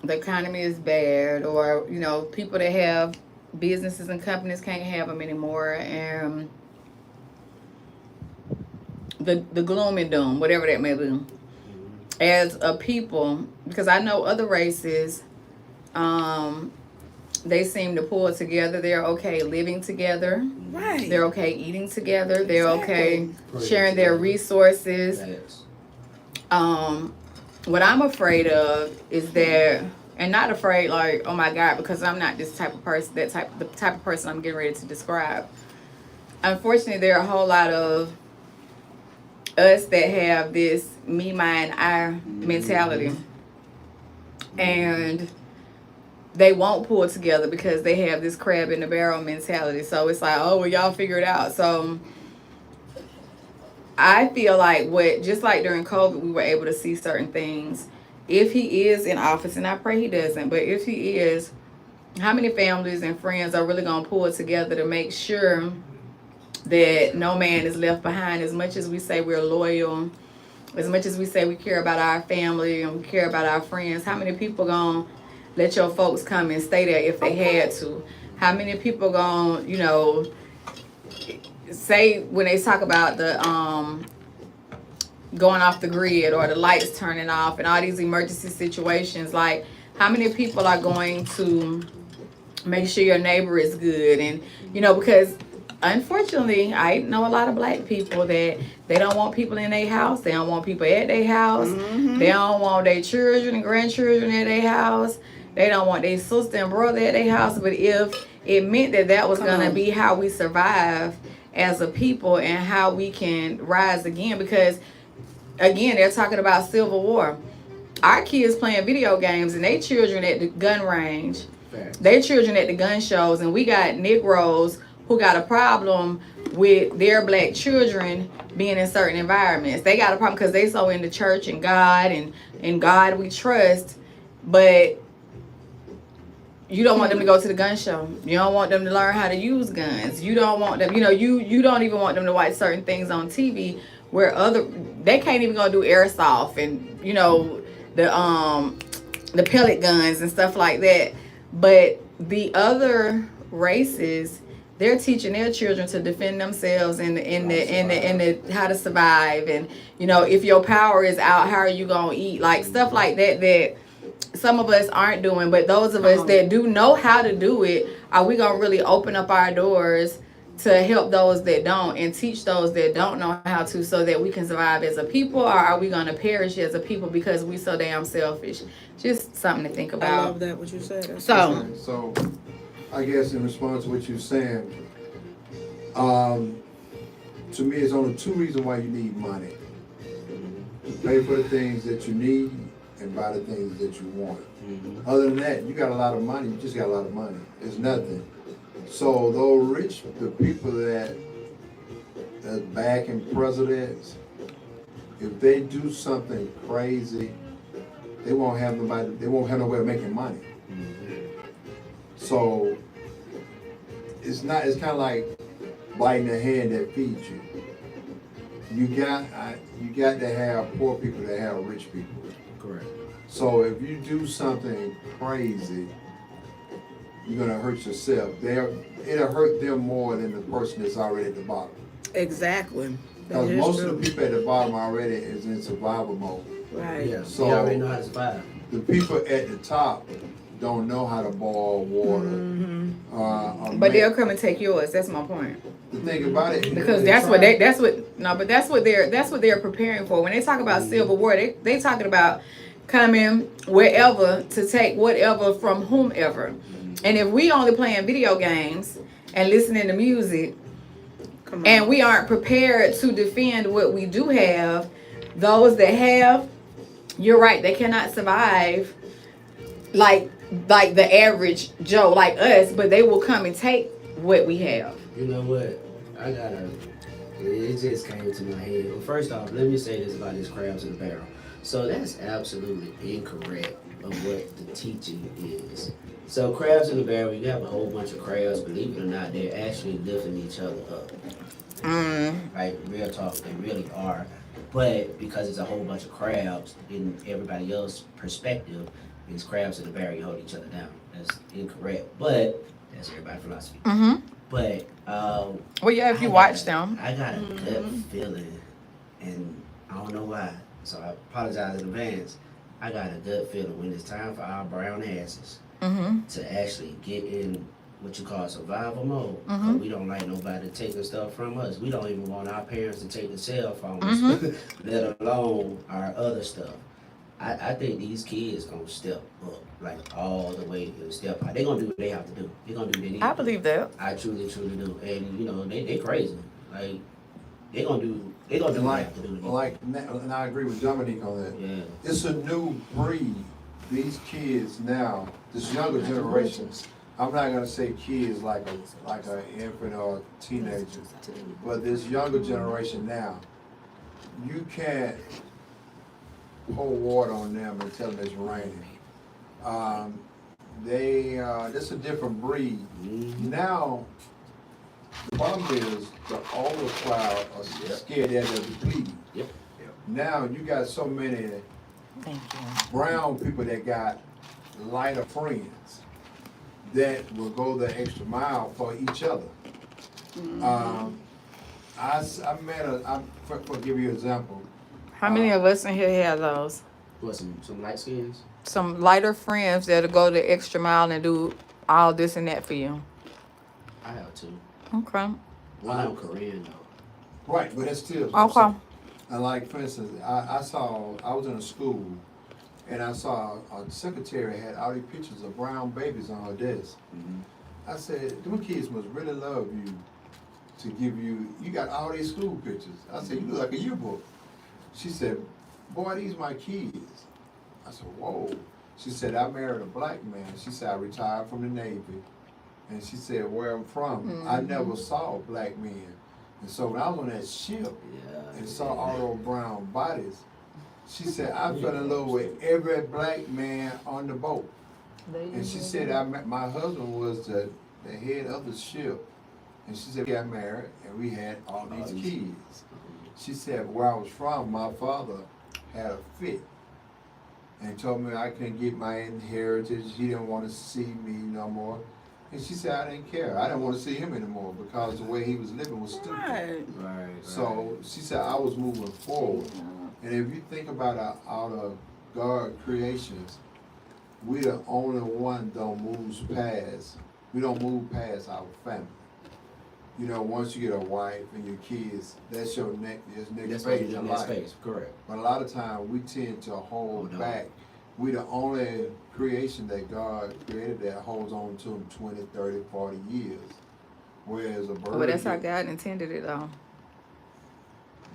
the economy is bad, or you know, people that have businesses and companies can't have them anymore, and the gloom and doom, whatever that may be, as a people, because I know other races, they seem to pull together. They're okay living together. Right. They're okay eating together. They're okay Exactly. sharing their resources. Facts. What I'm afraid of is that, and not afraid like, oh my God, because I'm not this type of person, the type of person I'm getting ready to describe. Unfortunately, there are a whole lot of us that have this me, mine, I mentality. And they won't pull together because they have this crab in the barrel mentality. So it's like, oh, well, y'all figure it out. So I feel like just like during COVID, we were able to see certain things. If he is in office, and I pray he doesn't, but if he is, how many families and friends are really going to pull together to make sure that no man is left behind? As much as we say we're loyal, as much as we say we care about our family and we care about our friends, how many people going to let your folks come and stay there if they had to? How many people going to, you know, say when they talk about the going off the grid or the lights turning off and all these emergency situations, like how many people are going to make sure your neighbor is good? And you know, because unfortunately I know a lot of black people that they don't want people in their house, they don't want people at their house, they don't want their children and grandchildren at their house, they don't want their sister and brother at their house. But if it meant that was gonna be how we survive as a people and how we can rise again, because again, they're talking about civil war. Our kids playing video games and they children at the gun range. Facts. They children at the gun shows, and we got Negroes who got a problem with their black children being in certain environments. They got a problem because they so into church and God, and in God we trust, but you don't want them to go to the gun show. You don't want them to learn how to use guns. You don't want them, you know, you don't even want them to watch certain things on TV where they can't even go do airsoft and, you know, the pellet guns and stuff like that. But the other races, they're teaching their children to defend themselves in the how to survive, and you know, if your power is out, how are you gonna eat? Like stuff like that some of us aren't doing. But those of us that do know how to do it, are we gonna really open up our doors to help those that don't and teach those that don't know how to, so that we can survive as a people? Or are we gonna perish as a people because we so damn selfish? Just something to think I about. love that, what you said. That's So So, I guess in response to what you're saying, to me, it's only two reasons why you need money: to pay for the things that you need and buy the things that you want. Other than that, you got a lot of money. You just got a lot of money. It's nothing. So those the people that's backing presidents, if they do something crazy, they won't have nobody. They won't have no way of making money. So it's not. It's kind of like biting the hand that feeds you. You got to have poor people that have rich people. Correct. So if you do something crazy, you're gonna hurt yourself. It'll hurt them more than the person that's already at the bottom. exactly. That Because is most true. of the people at the bottom already is in survival mode. Right. Yeah, So- they already know how to survive. The people at the top don't know how to boil water. But they'll come and take yours. That's my point. The thing about it, Because they're that's what trying- that's what they're preparing for. When they talk about civil war, they talking about coming wherever to take whatever from whomever. And if we only playing video games and listening to music, Come on. and we aren't prepared to defend what we do have, those that have, you're right, they cannot survive like the average Joe like us, but they will come and take what we have. You know what? It just came to my head. Well, first off, let me say this about these crabs in the barrel. So that's absolutely incorrect of what the teaching is. So crabs in the barrel, you have a whole bunch of crabs, believe it or not, they're actually lifting each other up. Like, real talk, they really are. But because it's a whole bunch of crabs, in everybody else's perspective, it's crabs in the barrel, you hold each other down. That's incorrect. But that's everybody's philosophy. But Well, yeah, if you I watch got- them. I got a gut feeling, and I don't know why. So I apologize in advance. I got a gut feeling when it's time for our brown asses to actually get in what you call survival mode. 'Cause we don't like nobody taking stuff from us. We don't even want our parents to take the cell phones, let alone our other stuff. I think these kids gonna step up, like all the way and step out. They gonna do what they have to do. They gonna do what they need I to do. believe that. I truly do. And you know, they crazy. Like they gonna do what they have to do. and I agree with Dominique on that. Yeah. It's a new breed. These kids now, this younger generation. I'm not gonna say kids like an infant or a teenager, but this younger generation now, you can't pour water on them and tell them it's raining. It's a different breed. Now, the problem is the older crowd are scared that they'll be bleeding. Yep. Now you got so many Thank you. brown people that got lighter friends that will go the extra mile for each other. For give you an example. How many of us in here have those? What, some light skins? Some lighter friends that'll go the extra mile and do all this and that for you. I have two. Okay. One of them Korean though. Right, but it's still. Okay. And like, for instance, I was in a school and I saw a secretary had all these pictures of brown babies on her desk. I said, them kids must really love you to give you got all these school pictures. I said, you look like a yearbook. She said, boy, these my kids. I said, whoa. She said, I married a black man. She said, I retired from the Navy. And she said, where I'm from, I never saw black men. And so when I was on that ship and saw all those brown bodies, she said, I fell in love with every black man on the boat. And she said, my husband was the head of the ship. And she said, we got married and we had all these kids. She said, where I was from, my father had a fit and told me I couldn't get my inheritance. He didn't want to see me no more. And she said, I didn't care. I didn't want to see him anymore because the way he was living was stupid. Right. So she said, I was moving forward. And if you think about out of God creations, we the only one don't move past. We don't move past our family. You know, once you get a wife and your kids, that's your next That's phase of life. space, correct. But a lot of times we tend to hold on. back. We the only creation that God created that holds on to them 20, 30, 40 years. Whereas a bird. But that's how God intended it though.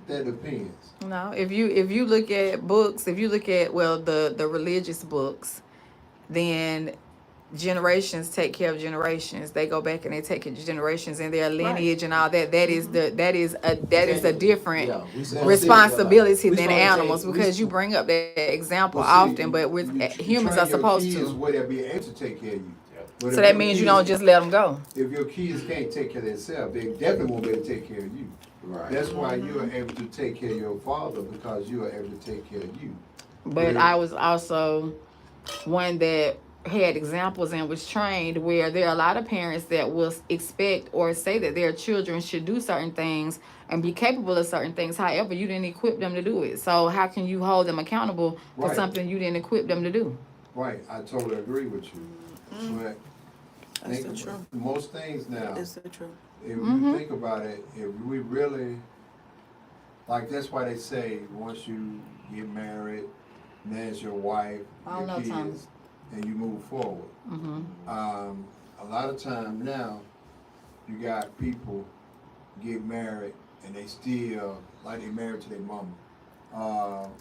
That depends. No, if you look at books, if you look at the religious books, then generations take care of generations. They go back and they take care of generations and their lineage and all that. That is a different responsibility than animals because you bring up that example often, but humans are supposed to. Where they'll be able to take care of you. But So if that your means you kids- don't just let them go. If your kids can't take care of themselves, they definitely won't be able to take care of you. Right. That's why you are able to take care of your father because you are able to take care of you. But I was also one that had examples and was trained where there are a lot of parents that will expect or say that their children should do certain things and be capable of certain things. However, you didn't equip them to do it. So how can you hold them accountable for Right. something you didn't equip them to do? Right, I totally agree with you. But That's think the truth. most things now, It's the truth. if you think about it, if we really, like that's why they say once you get married, there's your wife, I don't your know, Tom. kids, and you move forward. A lot of time now, you got people get married and they still like they married to their mama.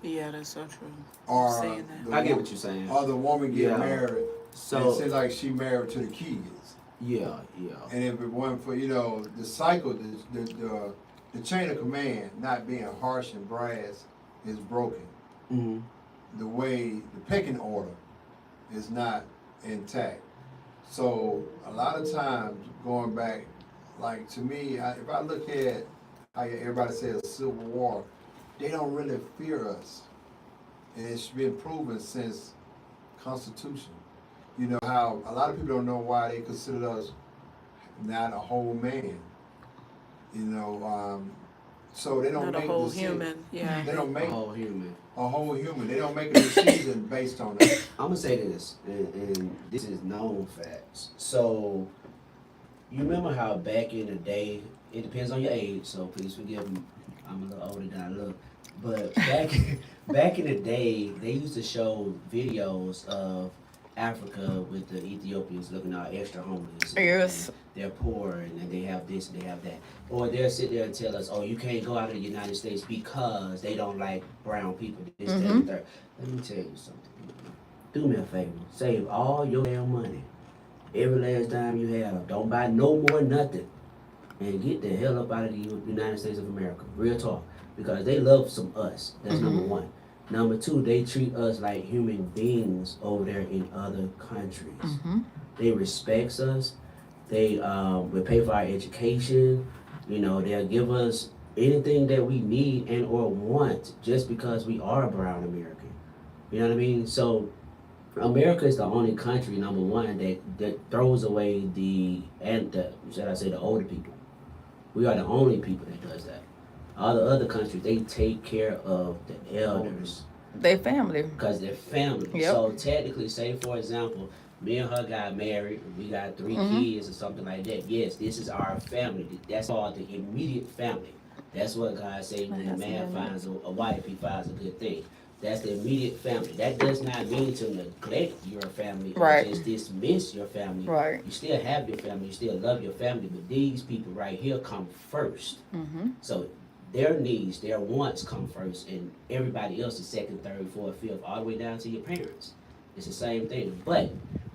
Yeah, that's so true. Or Saying that. the I get wo- what you're saying. Or the woman get Yeah. married, So- and it seems like she married to the kids. Yeah. And if it wasn't for, the cycle, the chain of command not being harsh and brass is broken. Mm-hmm. The way, the pecking order is not intact. So a lot of times, going back, like to me, if I look at how everybody says Civil War, they don't really fear us. And it's been proven since Constitution. You know how a lot of people don't know why they consider us not a whole man. So they don't Not a make whole decisions. human. Yeah. They don't make Oh, human. a whole human. They don't make a decision based on that. I'm gonna say this, and this is known facts. So, you remember how back in the day, it depends on your age, so please forgive me. I'm a little older than I look. But back in the day, they used to show videos of Africa with the Ethiopians looking all extra homeless. Yes. They're poor and then they have this and they have that. Or they'll sit there and tell us, oh, you can't go out of the United States because they don't like brown people. This, that, and third. Let me tell you something. Do me a favor. Save all your damn money. Every last dime you have. Don't buy no more nothing. And get the hell up out of the United States of America. Real talk. Because they love some us. That's number one. Number two, they treat us like human beings over there in other countries. They respect us. They will pay for our education. They'll give us anything that we need and or want just because we are a brown American. You know what I mean? So America is the only country, number one, that throws away the older people. We are the only people that does that. All the other countries, they take care of the elders. They family. Because they're family. Yep. So technically, say for example, me and her got married, we got 3 kids or something like that. Yes, this is our family. That's called the immediate family. That's what God said when a man finds a wife, he finds a good thing. That's the immediate family. That does not mean to neglect your family or Right. just dismiss your family. Right. You still have your family, you still love your family, but these people right here come first. So their needs, their wants come first, and everybody else is second, third, fourth, fifth, all the way down to your parents. It's the same thing. But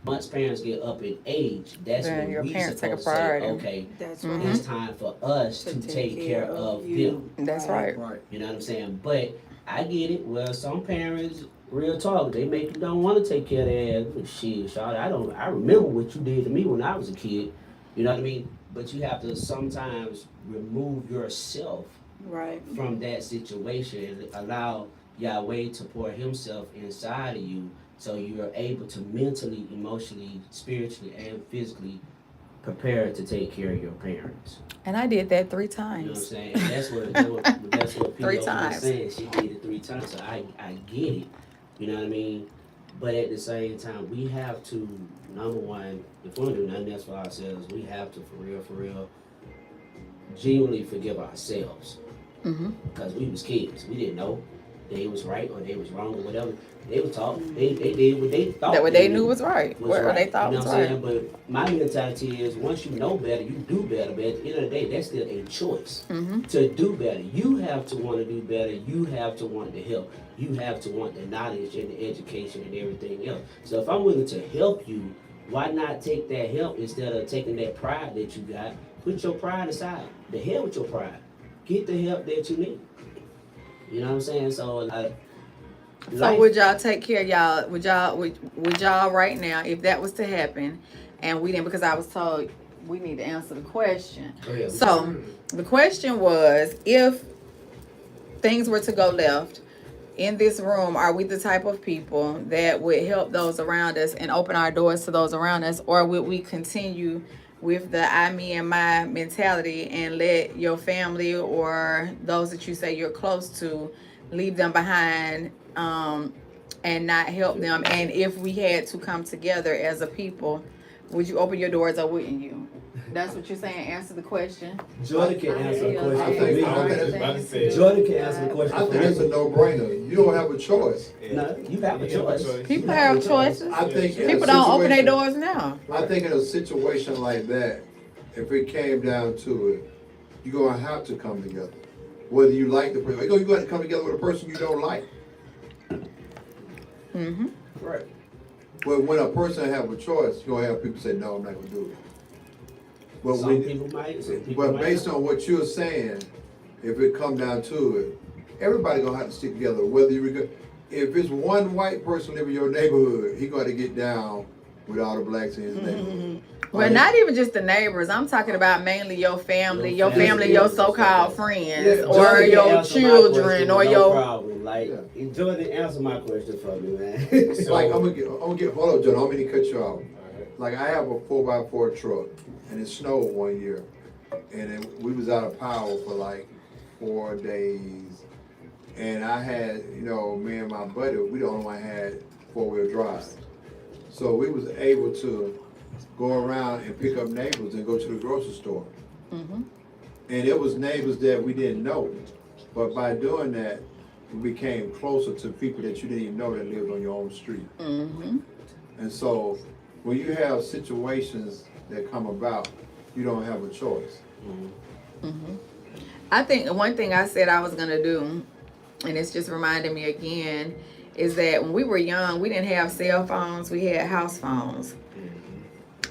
once parents get up in age, that's Then when your we parents take a supposed to say, priority. okay, That's it's time for us to take care of them. That's right. Right. You know what I'm saying? But I get it. Well, some parents, real talk, they make you don't want to take care of their ass. Shit, Shawty, I remember what you did to me when I was a kid. You know what I mean? But you have to sometimes remove yourself Right. from that situation and allow Yahweh to pour himself inside of you so you're able to mentally, emotionally, spiritually, and physically prepare to take care of your parents. And I did that 3 You know what I'm times. saying? And that's what Three P.O. times. was saying. She did it 3 times, so I get it. You know what I mean? But at the same time, we have to, number one, if we don't do nothing else for ourselves, we have to, for real, genuinely forgive ourselves. Because we was kids. We didn't know they was right or they was wrong or whatever. They was taught. They did what they thought. That what they knew was right. was What right. they thought You know was what I'm right. saying? But my mentality is once you know better, you do better. But at the end of the day, that's still a choice to do better. You have to want to do better. You have to want the help. You have to want the knowledge and the education and everything else. So if I'm willing to help you, why not take that help instead of taking that pride that you got? Put your pride aside. The hell with your pride. Get the help that you need. You know what I'm saying? So So would y'all take care of y'all? Would y'all right now, if that was to happen, and we didn't, because I was told we need to answer the question. Go ahead. So the question was, if things were to go left, in this room, are we the type of people that would help those around us and open our doors to those around us, or would we continue with the I, me, and my mentality and let your family or those that you say you're close to leave them behind, and not help them? And if we had to come together as a people, would you open your doors or wouldn't you? That's what you're saying. Answer the question. Jordan can answer the I question. think- for me. I think- about to say- Jordan can answer the question. I for think it's a me. no-brainer. You don't have a choice. No, you have a choice. People have choices. I think in a People don't open their situation- doors now. I think in a situation like that, if it came down to it, you're gonna have to come together. Whether you like the person, you're gonna come together with a person you don't like. Mm-hmm. Right. But when a person have a choice, you're gonna have people say, no, I'm not gonna do it. But Some when, people might. Some people but might based not. on what you're saying, if it come down to it, everybody gonna have to stick together. Whether you, if it's one white person living in your neighborhood, he gotta get down with all the blacks in his neighborhood. Well, not even just the neighbors. I'm talking about mainly your family, your so-called friends, Yeah, or Jordan can your answer my children, question, or no your. problem. Like, Yeah. Jordan, answer my question for me, man. So- Like I'm gonna get. Hold on, John. I'm gonna cut you off. Like I have a 4x4 truck, and it snowed one year, and we was out of power for like 4 days, and I had, me and my buddy, we the only one had 4-wheel drive, so we was able to go around and pick up neighbors and go to the grocery store, Mhm. and it was neighbors that we didn't know, but by doing that, we became closer to people that you didn't even know that lived on your own street. Mhm. And so, when you have situations that come about, you don't have a choice. I think one thing I said I was gonna do, and it's just reminding me again, is that when we were young, we didn't have cell phones. We had house phones.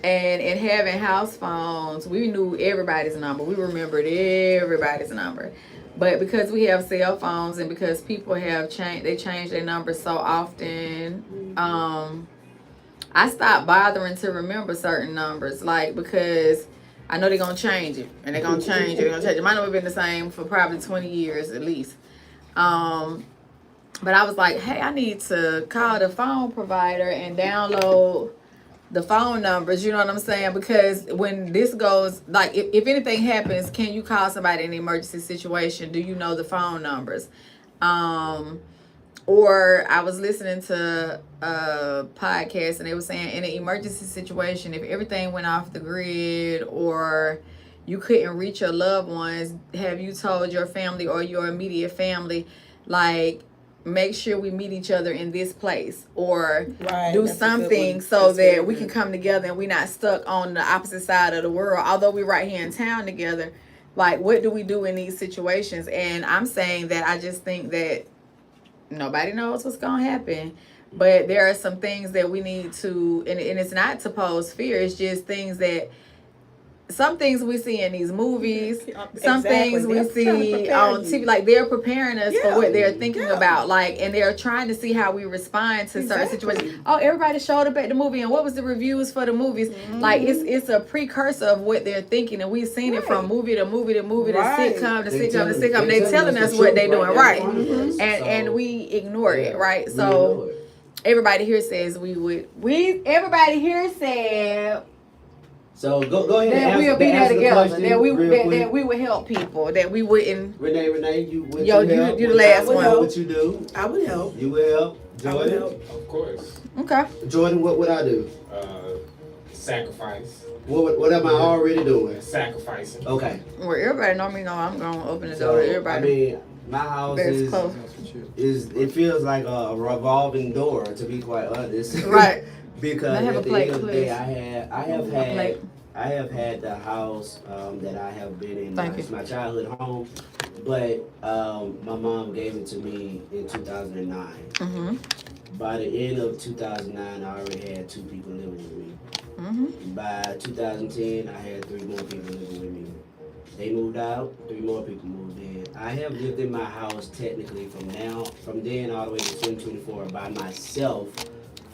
And in having house phones, we knew everybody's number. We remembered everybody's number. But because we have cell phones and because people have they change their numbers so often, I stopped bothering to remember certain numbers, like, because I know they're gonna change it, and they're gonna change it, they're gonna change it. My number been the same for probably 20 years at least. But I was like, hey, I need to call the phone provider and download the phone numbers, you know what I'm saying? Because when this goes, like, if anything happens, can you call somebody in an emergency situation? Do you know the phone numbers? Or I was listening to a podcast and they were saying in an emergency situation, if everything went off the grid or you couldn't reach your loved ones, have you told your family or your immediate family, like, make sure we meet each other in this place, or Right, do that's a good something one. so That's very that we good. can come together and we're not stuck on the opposite side of the world, although we're right here in town together. Like, what do we do in these situations? And I'm saying that I just think that nobody knows what's gonna happen, but there are some things that we need to, and it's not to pose fear, it's just things that, some things we see in these movies, some Exactly. things we They're trying to see prepare on you. TV, like they're preparing us for Yeah. what they're thinking Yeah. about, like, and they're trying to see how we respond to certain Exactly. situations. Oh, everybody showed up at the movie, and what was the reviews for the movies? Like, it's a precursor of what they're thinking, and we've seen it from movie to movie to movie to Right. sitcom to They sitcom to telling- sitcom. they They're telling us the what truth they're doing, there in right? front of us. And So, we ignore it, yeah, right? we So know it. everybody here says everybody here said So go ahead that and we'll answer, be there answer the together, question that real quick. that we would help people, that we wouldn't. Renee, you what Yo, you you- help? you the What last what one. you do? I would help. You will help. I would Jordan? help. Of course. Okay. Jordan, what would I do? Sacrifice. What am I already doing? Sacrificing. Okay. Well, everybody know me. Know I'm gonna open the So, door to everybody. I mean, my house That's close. it feels like a revolving door, to be quite honest. Right. Because May I have at a the plate, end of the day, please? I have had the house that I have been in. Thank It's you. my childhood home, but my mom gave it to me in 2009. Mhm. By the end of 2009, I already had 2 people living with me. Mhm. By 2010, I had 3 more people living with me. They moved out, 3 more people moved in. I have lived in my house technically from then all the way to 2024 by myself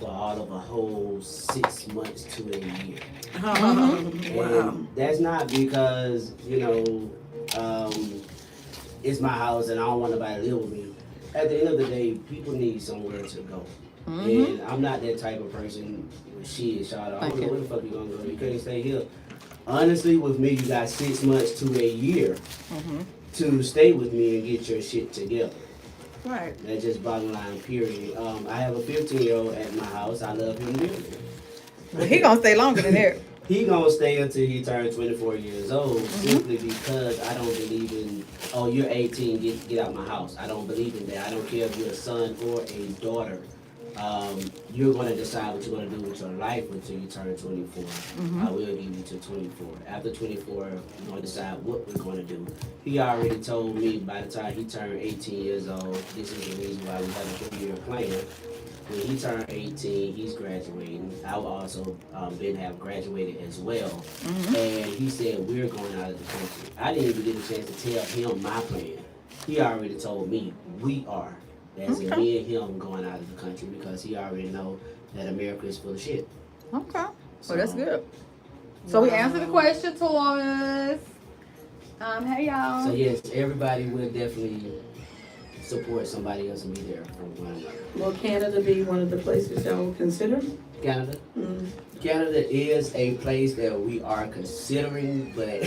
for all of a whole 6 months to a year. And that's not because, it's my house and I don't want nobody to live with me. at the end of the day, people need somewhere to go. Mm-hmm. And I'm not that type of person. Shit, shout out. I Thank don't know you. where the fuck you gonna go. You can't stay here. Honestly, with me, you got 6 months to a year Mm-hmm. to stay with me and get your shit together. Right. That's just bottom line, period. I have a 15-year-old at my house. I love him dearly. Well, he gonna stay longer than that. He gonna stay until he turns 24 years old, Mm-hmm. simply because I don't believe in, oh, you're 18, get out my house. I don't believe in that. I don't care if you're a son or a daughter. You're gonna decide what you're gonna do with your life until you turn 24. Mm-hmm. I will give you to 24. After 24, we're gonna decide what we're gonna do. He already told me by the time he turned 18 years old, this is the reason why we have a 3-year plan. When he turned 18, he's graduating. I will also have graduated as well. Mm-hmm. And he said, we're going out of the country. I didn't even get a chance to tell him my plan. He already told me we are. As in Okay. me and him going out of the country because he already know that America is full of shit. Okay. Well, that's good. So we answered the question to us. Hey y'all. So yes, everybody will definitely support somebody else and be there for one another. Will Canada be one of the places y'all would consider? Canada? Mm. Canada is a place that we are considering, but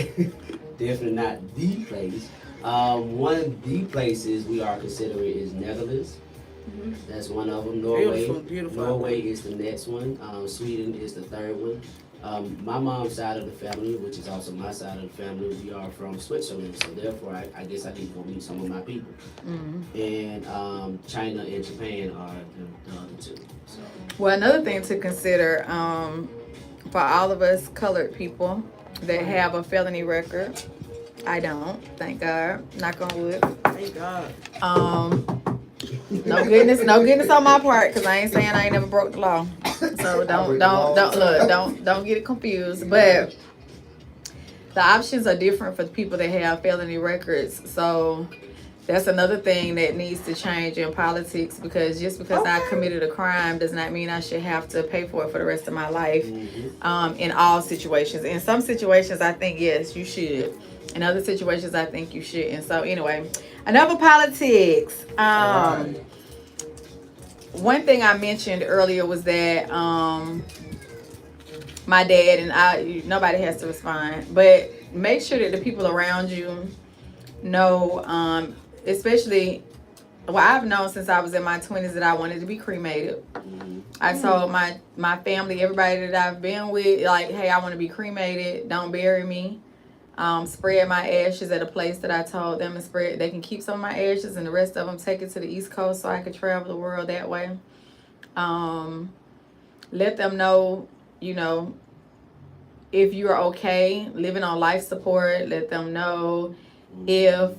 definitely not the place. One of the places we are considering is Netherlands. That's one of them. Norway. Beautiful, beautiful. Norway is the next one. Sweden is the third one. My mom's side of the family, which is also my side of the family, we are from Switzerland. So therefore, I guess I need to go meet some of my people. Mm-hmm. And China and Japan are the other two. So. Well, another thing to consider for all of us colored people that have a felony record, I don't, thank God, knock on wood. Thank God. No goodness on my part, cause I ain't saying I ain't never broke the law. So don't get it confused. But the options are different for the people that have felony records. So that's another thing that needs to change in politics, because just because I committed a crime does not mean I should have to pay for it for the rest of my life. In all situations. In some situations, I think yes, you should. In other situations, I think you should. And so anyway, enough of politics. One thing I mentioned earlier was that my dad and I, nobody has to respond, but make sure that the people around you know, especially, well, I've known since I was in my 20s that I wanted to be cremated. I told my family, everybody that I've been with, like, hey, I want to be cremated. Don't bury me. Spread my ashes at a place that I told them to spread. They can keep some of my ashes and the rest of them take it to the East Coast so I could travel the world that way. Let them know, you know, if you're okay living on life support. Let them know if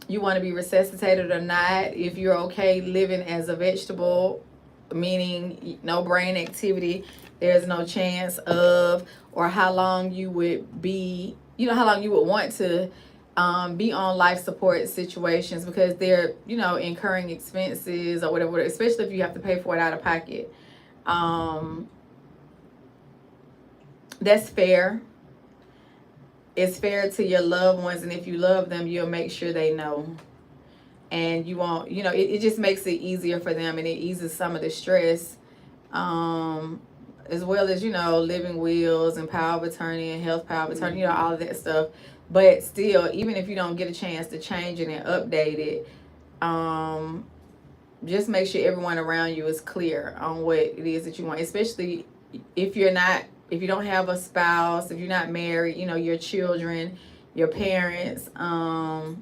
you want to be resuscitated or not. If you're okay living as a vegetable, meaning no brain activity, there's no chance of, or how long you would be, you know, how long you would want to be on life support situations, because they're, you know, incurring expenses or whatever, especially if you have to pay for it out of pocket. That's fair. It's fair to your loved ones, and if you love them, you'll make sure they know. And you won't, you know, it just makes it easier for them, and it eases some of the stress. As well as, you know, living wills and power of attorney and health power of attorney, you know, all of that stuff. But still, even if you don't get a chance to change it and update it, just make sure everyone around you is clear on what it is that you want, especially if you don't have a spouse, if you're not married, you know, your children, your parents,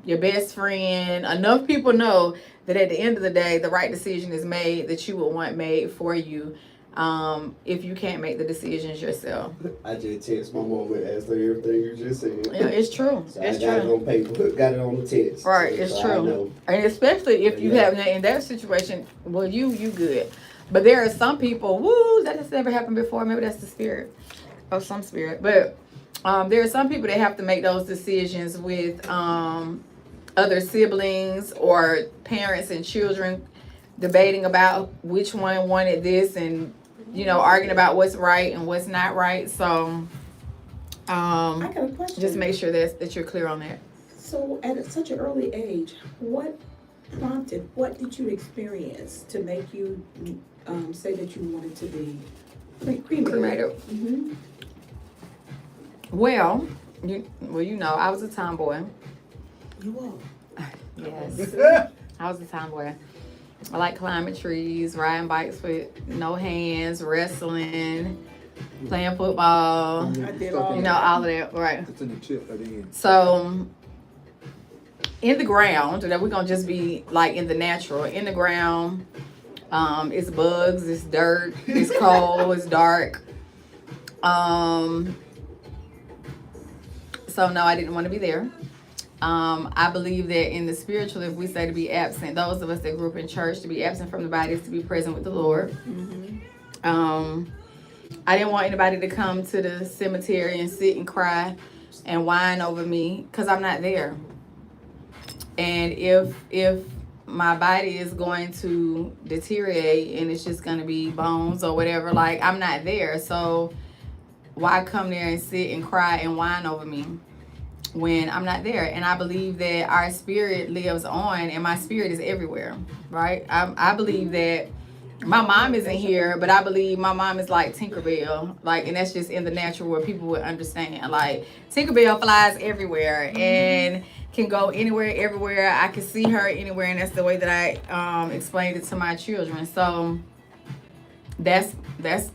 your best friend. Enough people know that at the end of the day, the right decision is made that you would want made for you. If you can't make the decisions yourself. I just text my mom and asked her everything you just said. Yeah, it's true. So It's I got true. it on paper, got it on the text. Right, So it's I true. know. And especially if you have in that situation, well, you good. But there are some people, that has never happened before. Maybe that's the spirit of some spirit. But there are some people that have to make those decisions with other siblings or parents and children debating about which one wanted this, and, you know, arguing about what's right and what's not right. So I got a question. just make sure that you're clear on that. So at such an early age, what prompted? What did you experience to make you say that you wanted to be cremated? Cremated. Mm-hmm. Well, you know, I was a tomboy. You are. Yes. I was a tomboy. I like climbing trees, riding bikes with no hands, wrestling, playing football, I did all you know, all of that, right. It's in the tip at the end. So, in the ground, that we're gonna just be like in the natural, in the ground, it's bugs, it's dirt, it's cold, it's dark. So no, I didn't want to be there. I believe that in the spiritual, if we say to be absent, those of us that grew up in church, to be absent from the body is to be present with the Lord. I didn't want anybody to come to the cemetery and sit and cry and whine over me because I'm not there. And if my body is going to deteriorate and it's just going to be bones or whatever, like, I'm not there. So why come there and sit and cry and whine over me when I'm not there? And I believe that our spirit lives on, and my spirit is everywhere, right? I believe that my mom isn't here, but I believe my mom is like Tinkerbell, like, and that's just in the natural where people would understand. Like, Tinkerbell flies everywhere and can go anywhere, everywhere. I can see her anywhere, and that's the way that I explained it to my children. So that's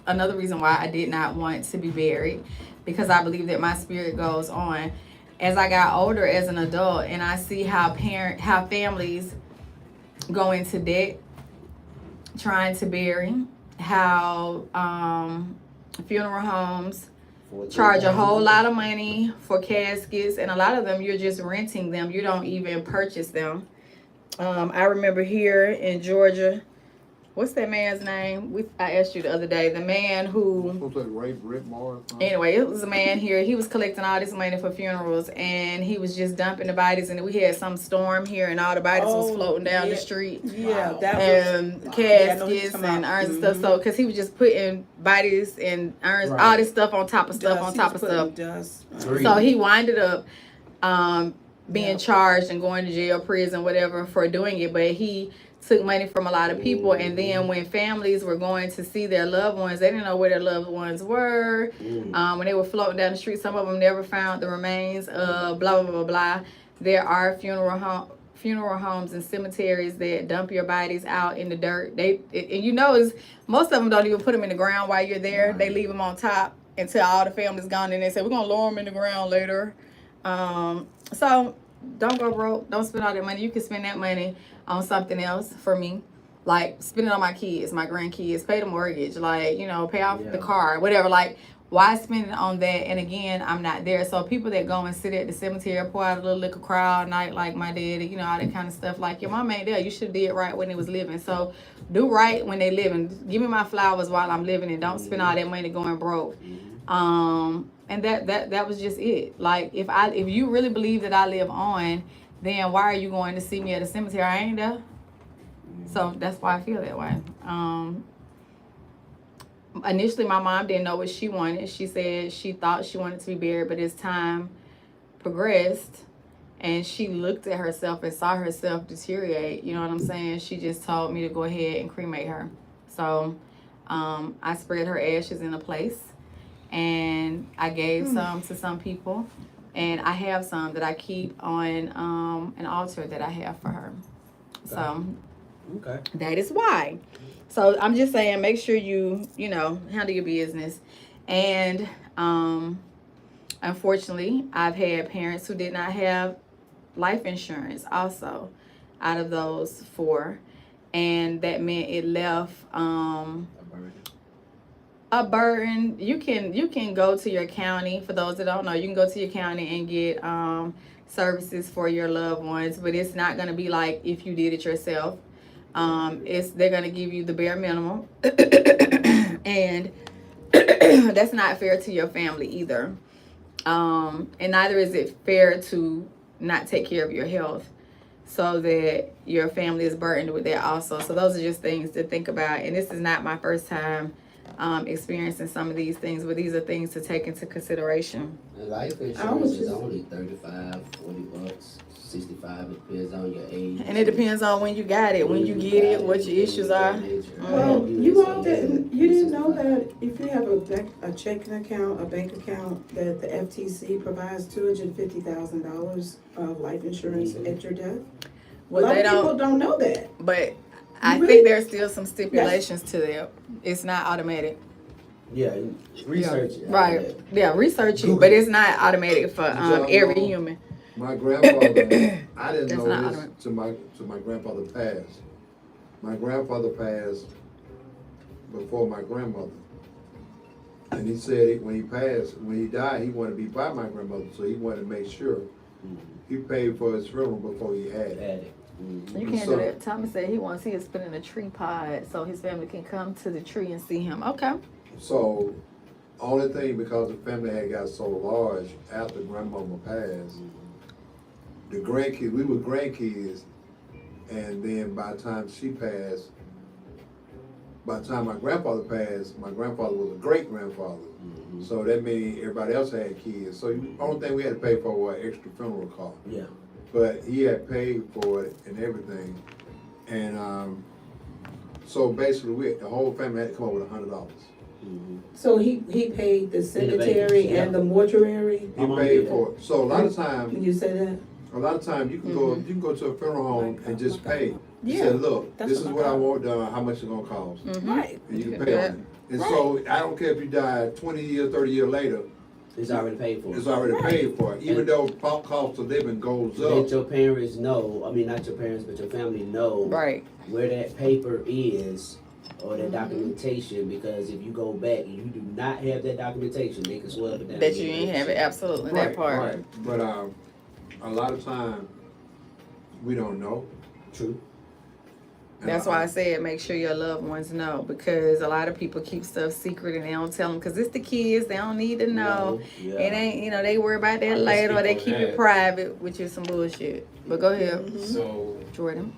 another reason why I did not want to be buried, because I believe that my spirit goes on. As I got older as an adult, and I see how families go into debt trying to bury, how funeral homes charge a whole lot of money for caskets, and a lot of them you're just renting them, you don't even purchase them. I remember here in Georgia, what's that man's name? I asked you the other day. The man who... Supposed to Ray Britmore. Anyway, it was a man here. He was collecting all this money for funerals, and he was just dumping the bodies. And we had some storm here, and all the bodies was floating down the street. Yeah, that And was... caskets and urns and stuff. So, because he was just putting bodies and urns, all this stuff on top of stuff on top of stuff. Dust. So he winded up being charged and going to jail, prison, whatever, for doing it. But he took money from a lot of people, and then when families were going to see their loved ones, they didn't know where their loved ones were. When they were floating down the street, some of them never found the remains of blah blah blah blah. There are funeral homes and cemeteries that dump your bodies out in the dirt. And you know, most of them don't even put them in the ground while you're there. They leave them on top until all the family's gone, and they say we're gonna lower them in the ground later. So don't go broke. Don't spend all that money. You can spend that money on something else. For me, like, spend it on my kids, my grandkids, pay the mortgage, like, you know, pay off the car, whatever. Like, why spend it on that? And again, I'm not there. So people that go and sit at the cemetery, pour out a little liquor, cry all night like my daddy, you know, all that kind of stuff. Like, your mom ain't there. You should have did right when they was living. So do right when they living. Give me my flowers while I'm living, and don't spend all that money going broke. And that was just it. Like, if you really believe that I live on, then why are you going to see me at a cemetery? I ain't there. So that's why I feel that way. Initially, my mom didn't know what she wanted. She said she thought she wanted to be buried, but as time progressed and she looked at herself and saw herself deteriorate, you know what I'm saying? She just told me to go ahead and cremate her. So I spread her ashes in a place, and I gave some to some people. And I have some that I keep on an altar that I have for her. So that is why. So I'm just saying, make sure you handle your business. And unfortunately, I've had parents who did not have life insurance also out of those 4. And that meant it left a burden. You can go to your county. For those that don't know, you can go to your county and get services for your loved ones, but it's not going to be like if you did it yourself. They're going to give you the bare minimum, and that's not fair to your family either. And neither is it fair to not take care of your health, so that your family is burdened with that also. So those are just things to think about. And this is not my first time experiencing some of these things, but these are things to take into consideration. And life insurance is only $35, $40, 65. It depends on your age. And it depends on when you got it, when you get it, what your issues are. Well, you all didn't, you didn't know that if you have a checking account, a bank account, that the FTC provides $250,000 of life insurance at your death? Well, a lot they of people don't, don't know that. but I Really? think there's still some stipulations to that. It's not automatic. Yeah, research it. Right. Yeah, research it, but it's not automatic for every human. My grandfather, I didn't That's know not this till my grandfather passed. My grandfather passed before my grandmother. And he said when he died, he wanted to be by my grandmother, so he wanted to make sure he paid for his funeral before he had it. You can't do that. Thomas said he wants to spend in a tree pod so his family can come to the tree and see him. Okay. So, only thing, because the family had got so large after grandmama passed, the grandkids, we were grandkids, and then by the time she passed, by the time my grandfather passed, my grandfather was a great-grandfather. So that means everybody else had kids. So the only thing we had to pay for was extra funeral cost. Yeah. But he had paid for it and everything. And so basically, the whole family had to come up with $100. So he paid the cemetery and the mortuary? He paid for it. So a lot of times, Can you say that? a lot of times you can go to a funeral home and just pay. You Yeah, say, look, that's this is what I what I thought. want done, how much it's gonna cost. Right. And you can pay on it. And so I don't care if you die 20 years, 30 years later, It's already paid for. it's already paid for. Even though cost of living goes Let up. your parents know, I mean, not your parents, but your family know Right. where that paper is or that documentation, because if you go back and you do not have that documentation, they can swear up and down. That you ain't have it. Absolutely. That part. Right. But a lot of time, we don't know. True. That's why I said make sure your loved ones know, because a lot of people keep stuff secret and they don't tell them because it's the kids. They don't need to know. Yeah. It ain't, they worry about I that can later or speak they on keep it that. private, which is some bullshit. But go ahead, So, Jordan.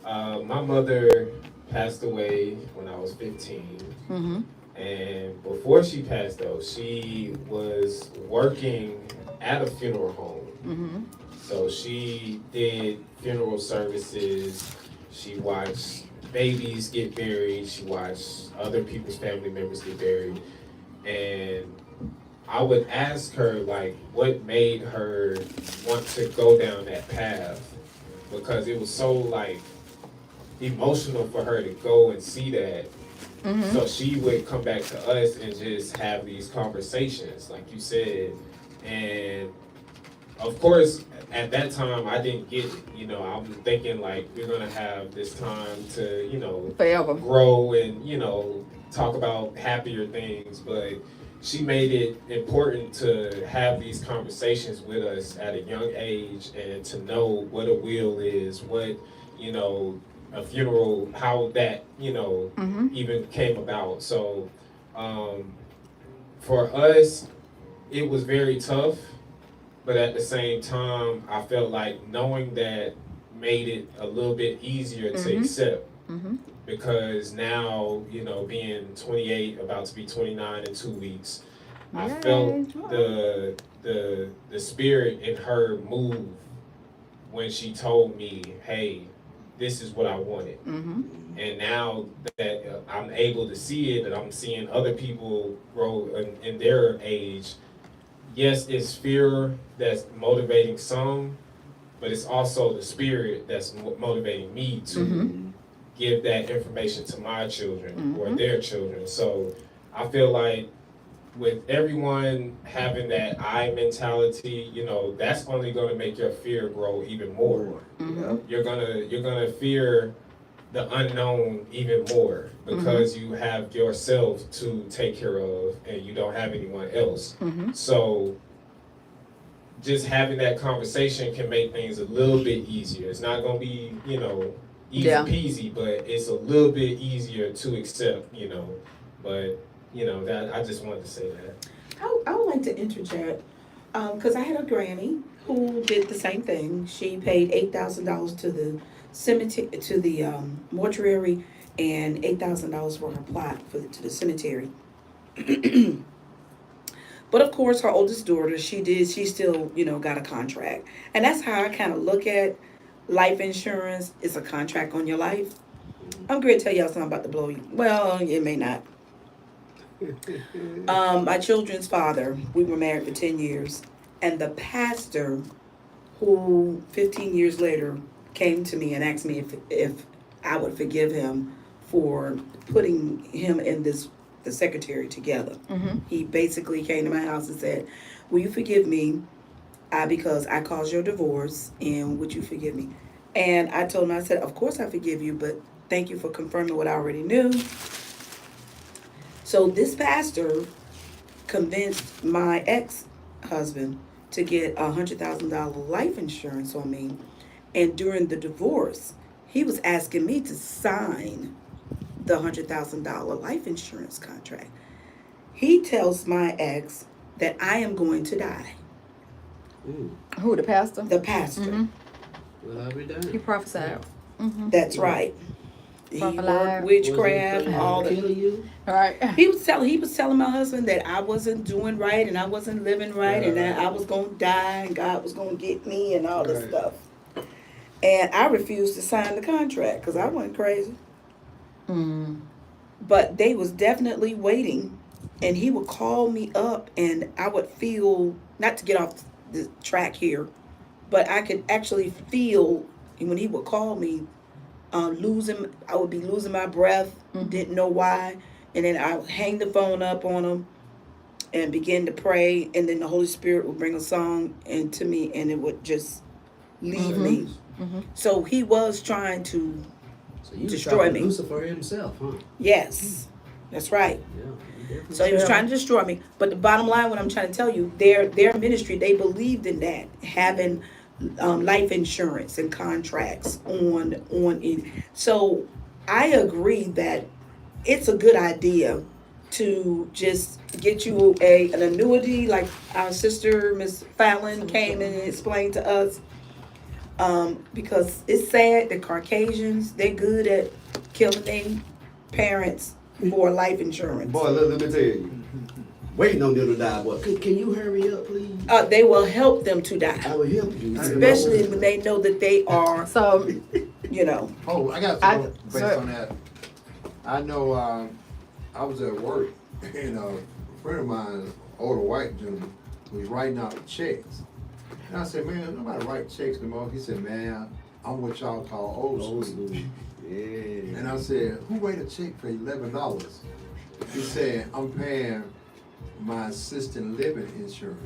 my mother passed away when I was 15. Mm-hmm. And before she passed, though, she was working at a funeral home. Mm-hmm. So she did funeral services. She watched babies get buried. She watched other people's family members get buried. And I would ask her, like, what made her want to go down that path? Because it was so, like, emotional for her to go and see that. Mm-hmm. So she would come back to us and just have these conversations, like you said. And of course, at that time, I didn't get it. I'm thinking like we're gonna have this time to, Forever. grow and, talk about happier things. But she made it important to have these conversations with us at a young age and to know what a will is, what, a funeral, how that, Mm-hmm. even came about. So for us, it was very tough, but at the same time, I felt like knowing that made it a little bit easier to Mhm. accept. Mm-hmm. Because now, being 28, about to be 29 in 2 weeks, I Yay. felt the spirit in her move when she told me, hey, this is what I wanted. Mm-hmm. And now that I'm able to see it, and I'm seeing other people grow in their age, yes, it's fear that's motivating some, but it's also the spirit that's motivating me to Mhm. give that information to my children or Mhm. their children. So I feel like with everyone having that I mentality, that's only going to make your fear grow even more. Mm-hmm. You're gonna fear the unknown even more because you have yourself to take care of and you don't have anyone else. Mm-hmm. So just having that conversation can make things a little bit easier. It's not gonna be, easy Yeah. peasy, but it's a little bit easier to accept, But, that I just wanted to say that. I would like to interject, because I had a granny who did the same thing. She paid $8,000 to the cemetery, to the mortuary, and $8,000 for her plot to the cemetery. But of course, her oldest daughter, she still, got a contract. And that's how I kind of look at life insurance. It's a contract on your life. I'm going to tell y'all something about to blow you. Well, it may not. My children's father, we were married for 10 years. And the pastor, who 15 years later came to me and asked me if I would forgive him for putting him in the secretary together. He basically came to my house and said, will you forgive me because I caused your divorce, and would you forgive me? And I told him, I said, of course I forgive you, but thank you for confirming what I already knew. So this pastor convinced my ex-husband to get $100,000 life insurance on me. And during the divorce, he was asking me to sign the $100,000 life insurance contract. He tells my ex that I am going to die. Who, the pastor? The pastor. Well, I'll be done. He prophesied. That's right. He Prophet worked lied. witchcraft, all Kill the. you? All right. He was telling my husband that I wasn't doing right and I wasn't living right and that I was gonna die and God was gonna get me and all this stuff. And I refused to sign the contract because I wasn't crazy. But they was definitely waiting, and he would call me up, and I would feel, not to get off the track here, but I could actually feel when he would call me, I would be losing my breath, didn't know why, and then I would hang the phone up on him and begin to pray, and then the Holy Spirit would bring a song into me, and it would just leave me. So he was trying to So you destroy me. Lucifer himself, huh? Yes, that's right. Yeah. Definitely. So he was trying to destroy me. But the bottom line, what I'm trying to tell you, their ministry, they believed in that, having life insurance and contracts on it. So I agree that it's a good idea to just get you an annuity, like our sister Miss Fallon came in and explained to us. Because it's sad that Caucasians, they're good at killing their parents for life insurance. Boy, let me tell you. Waiting on them to die, boy. Can you hurry up, please? They will help them to die. I will help you. Especially when they know that they are, So, Oh, I got something based on that. I know I was at work and a friend of mine, an older white gentleman, was writing out checks. And I said, man, nobody write checks anymore. He said, man, I'm what y'all call old school. Yeah. And I said, who write a check for $11? He said, I'm paying my assisted living insurance.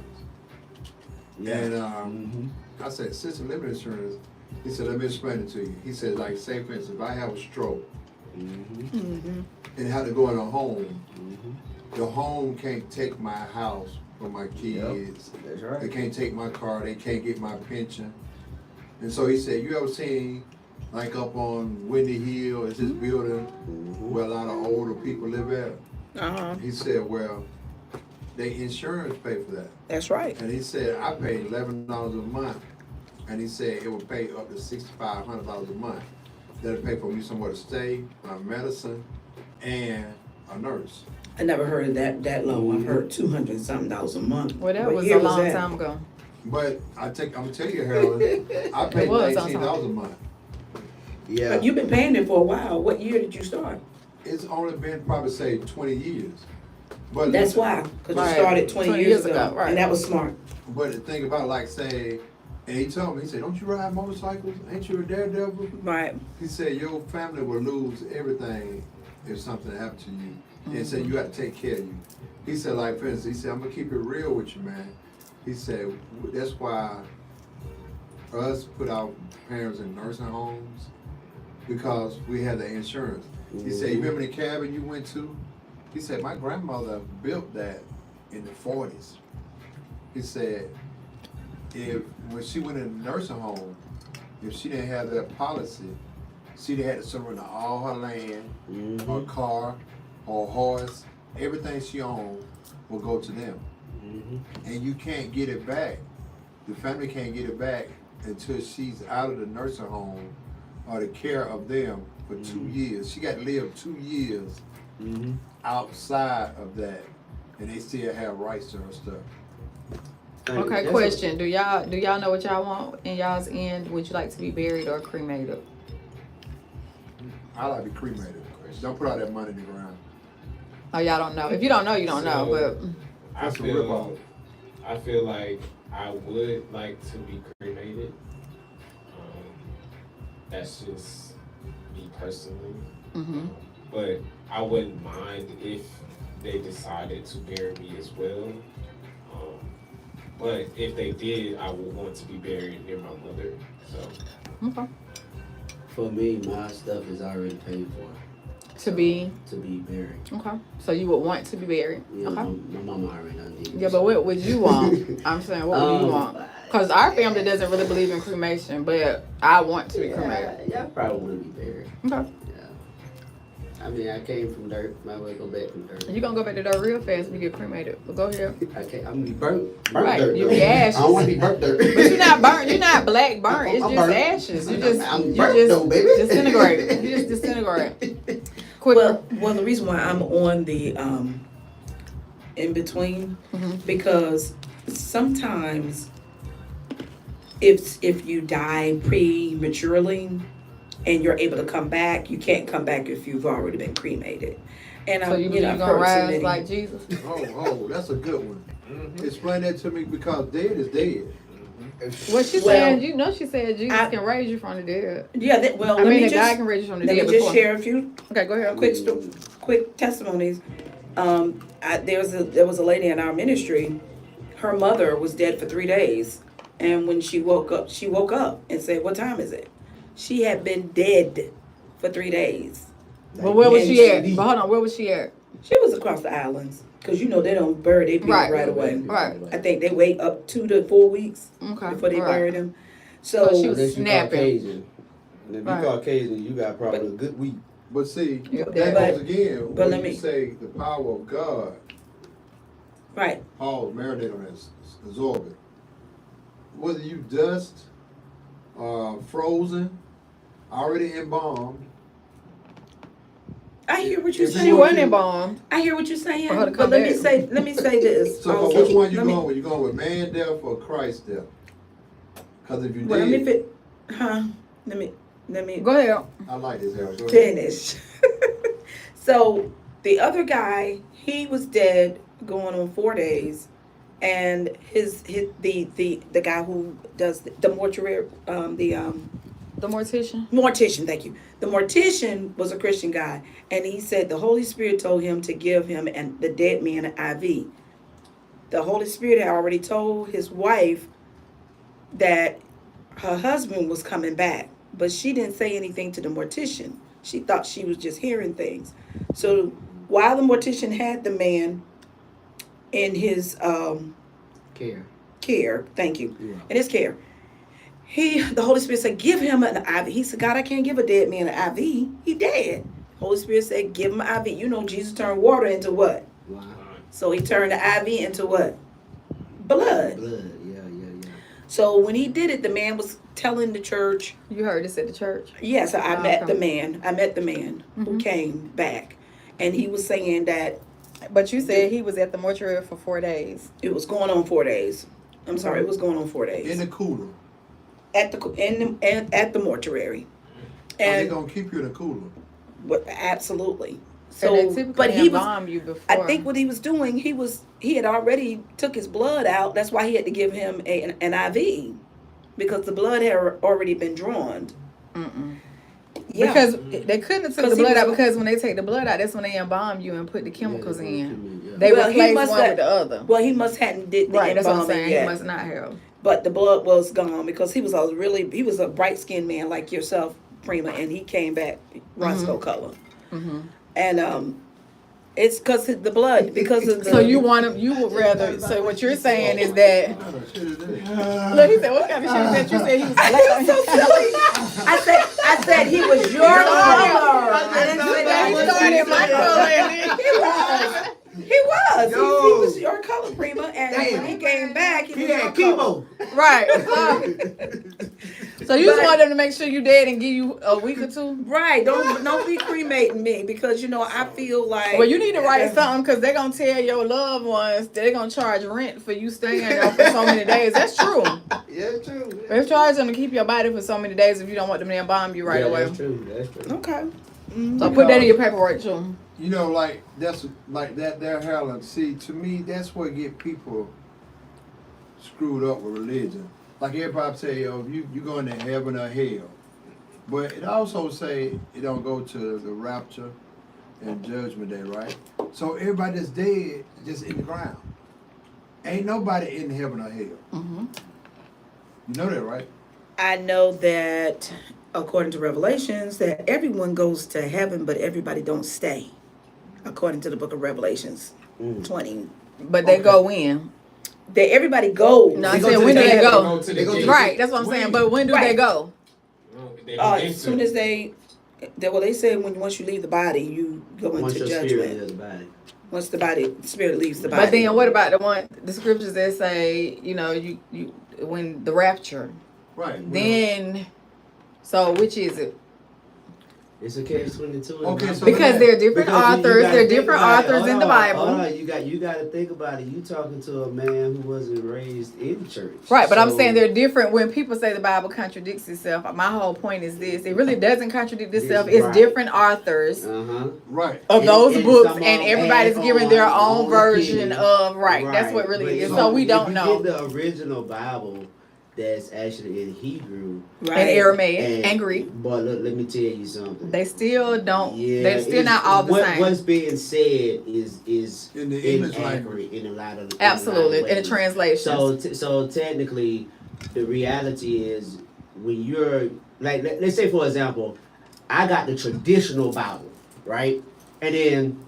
Yeah. And I said, assisted living insurance? He said, let me explain it to you. He said, like, say for instance, if I have a stroke and have to go in a home, the home can't take my house for my kids. Yep. That's right. They can't take my car, they can't get my pension. And so he said, you ever seen, like up on Windy Hill, is this building where a lot of older people live at? He said, well, they insurance pay for that. that's right. And he said, I pay $11 a month. And he said it would pay up to $6,500 a month. That'll pay for me somewhere to stay, my medicine, and a nurse. I never heard of that low. I've heard $200 something a month. well, that What was year a long that? time ago. But I'm gonna tell you, Harold, I paid It was $19 a month. Yeah. But you've been paying it for a while. What year did you start? It's only been probably say 20 years. But That's listen, why, because Right. you started 20 years ago, right. and that was smart. But the thing about like say, and he told me, he said, don't you ride motorcycles? Ain't you a daredevil? Right. He said your family will lose everything if something happened to you. And said you got to take care of you. He said, like for instance, he said, I'm gonna keep it real with you, man. He said, that's why us put our parents in nursing homes, because we had the insurance. He said, you remember the cabin you went to? He said, my grandmother built that in the 40s. He said, when she went in the nursing home, if she didn't have that policy, she'd had to surrender all her land, her car, her horse, everything she owned will go to them. And you can't get it back. The family can't get it back until she's out of the nursing home or the care of them for 2 years. She got to live 2 years outside of that and they still have rights to her stuff. Okay, question. Do y'all know what y'all want in y'all's end? Would you like to be buried or cremated? I like to be cremated. Don't put all that money in the ground. Oh, y'all don't know. If you don't know, you don't know. But That's a rip-off. I feel like I would like to be cremated. That's just me personally. But I wouldn't mind if they decided to bury me as well. But if they did, I would want to be buried near my mother. So. okay. For me, my stuff is already paid for. To be buried. okay. So you would want to be buried. Yeah, Okay. my mama already done did. Yeah, but what would you want? I'm saying, what would you want? Because our family doesn't really believe in cremation, but I want to be cremated. Yeah, I probably want to be buried. Okay. Yeah. I mean, I came from dirt. Might well go back from dirt. You're going to go back to dirt real fast when you get cremated. But go ahead. I'm going to be burnt Right, dirt. you be ashes. I don't want to be burnt dirt. But you're not burnt. You're not black burnt. It's I'm just burnt. ashes. I'm burnt though, baby. Disintegrate. You just disintegrate. Quick. Well, the reason why I'm on the in between, because sometimes if you die prematurely and you're able to come back, you can't come back if you've already been cremated. And so you believe you're I've going to heard so rise many- like Jesus? Oh, that's a good one. Explain that to me, because dead is dead. Well, she said, she said Jesus can raise you from the dead. Yeah, I mean, that God can raise you from the let dead me just before. share a few Okay, go ahead. quick testimonies. There was a lady in our ministry. Her mother was dead for 3 days, and when she woke up and said, "What time is it?" She had been dead for 3 days. But where was And she at? But hold on, where was she at? She was across the islands, because they don't bury their people right away. Right. I think they wait up 2 to 4 weeks Okay. before they Right. bury them. So she was Unless you snapping. Caucasian. And if Right. you Caucasian, you got probably a good week. But see, Yeah, that but- goes again, but when let you me- say the power of God, right. Paul marinated on that, absorb it. Whether you dust, frozen, already embalmed. I hear what you're If She saying. you wasn't embalmed. I hear what you're saying. For her to But come let me back. say this. So also. which one you Let me- going with? You going with man death or Christ death? Because if you Well, let me did, let me Go ahead. I like this, Harold. Go ahead. finish. So the other guy, he was dead going on 4 days, and the guy who does the mortuary The mortician. mortician, thank you. The mortician was a Christian guy, and he said the Holy Spirit told him to give him and the dead man an IV. The Holy Spirit had already told his wife that her husband was coming back, but she didn't say anything to the mortician. She thought she was just hearing things. So while the mortician had the man in his care, thank you, Yeah. in his care, the Holy Spirit said, give him an IV. He said, God, I can't give a dead man an IV. He dead. Holy Spirit said, give him an IV. You know, Jesus turned water into what? Wow. So he turned the IV into what? Blood. Blood, yeah. So when he did it, the man was telling the church, You heard this at the church. yes, I Oh, met okay. the man. I met the man who came back. And he was saying that But you said he was at the mortuary for 4 days. it was going on 4 days. I'm sorry, it was going on 4 days. In the cooler. At the mortuary. And And they're going to keep you in the cooler. absolutely. So they So, typically but he was, embalm you before. I think what he was doing, he had already took his blood out. That's why he had to give him an IV, because the blood had already been drawn. Yeah. Because they couldn't have took Because the he blood was- out, because when they take the blood out, that's when they embalm you and put the chemicals in. Yeah. They Well, he replace must one have- with the other. Well, he must hadn't did the Right, that's what I'm embalming saying. yet. He must not have. But the blood was gone, because he was a bright skinned man like yourself, Prima, and he came back Roscoe color. And it's because the blood, because of the. So you would rather, so what you're saying is that, look, he said, what kind of shit is that? You said he was black. so silly. I said he was your color. I didn't say that He was started my color. He was. He was your color, Prima. And when he came back, he was He your had color. chemo. Right. So you just But- want them to make sure you dead and give you a week or two? Right, don't be cremating me because I feel like. Well, you need to write something because they're gonna tell your loved ones they're gonna charge rent for you staying there for so many days. That's true. Yeah, true. They're charging them to keep your body for so many days if you don't want them to embalm you right away. That's true. That's true. Okay. So put that in your paperwork too. You know, like that's like that there, Helen. See, to me, that's what get people screwed up with religion. Like everybody say, "Oh, you going to heaven or hell," but it also say it don't go to the rapture and judgment day, right? So everybody that's dead just in the ground. Ain't nobody in heaven or hell. Mm-hmm. You know that, right? I know that according to Revelations that everyone goes to heaven, but everybody don't stay. According to the book of Revelations 20. But they go in. Everybody goes. No, They I go said to when the do they gate. go? They go to the Right, that's what I'm saying. But when do they Right. go? As soon as they say once you leave the body, you go Once into your spirit judgment. leaves the body. Once the spirit leaves the body. But then what about the scriptures that say, you when the rapture? Right. Then, so which is it? It's a catch-22. Okay, so Because they're different Because you authors. gotta They're think different about it. authors in the Bible. Hold on. You got to think about it. You talking to a man who wasn't raised in church. Right, but I'm So- saying they're different. When people say the Bible contradicts itself, my whole point is this: it really doesn't contradict itself. It's Right. different authors Uh-huh. Right. of And- those and books, some and of them everybody's add giving their on own version opinion. of That's what really But is. so So we if don't you know. get the original Bible that's actually in Hebrew Right. And Aramaic and Greek, But look, let me tell you something. they still don't. Yeah, They're still it's- not all the same. What's being said is In the English inaccurate language. in a lot of Absolutely, in the ways. translation. So technically, the reality is when you're like, let's say for example, I got the traditional Bible, right, and then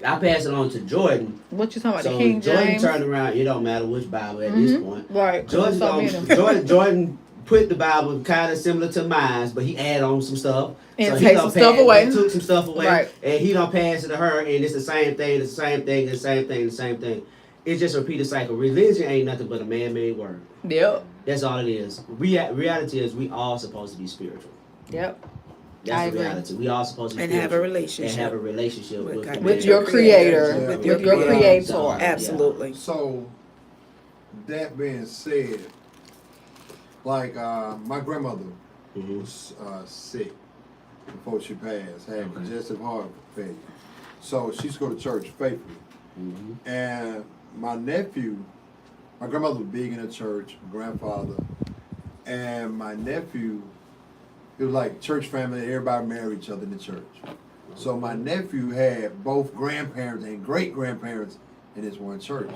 I pass it on to Jordan. What you talking about? So The King Jordan James, turned around. It don't matter which Bible at this Mhm. point. right? Jordan, So many. Jordan put the Bible kind of similar to mine, but he added on some stuff. And he take done some stuff away. Took some stuff away, Right. and he don't pass it to her, and it's the same thing, the same thing, the same thing, the same thing. It's just a repeated cycle. Religion ain't nothing but a man-made word. Yep. That's all it is. Reality is we all supposed to be spiritual. Yep. That's I the agree. reality. We all supposed to be And have a spiritual relationship. and have a relationship With with, God. the With man. your creator, Yeah, with with your God. creator. So, Absolutely. So, that being said, like my grandmother Mhm. was sick before she passed, had Okay. congestive heart failure. So she used to go to church faithfully. Mhm. And my nephew, my grandmother was big in the church, my grandfather, and my nephew, it was like church family, everybody married each other in the church. So my nephew had both grandparents and great grandparents in this one church.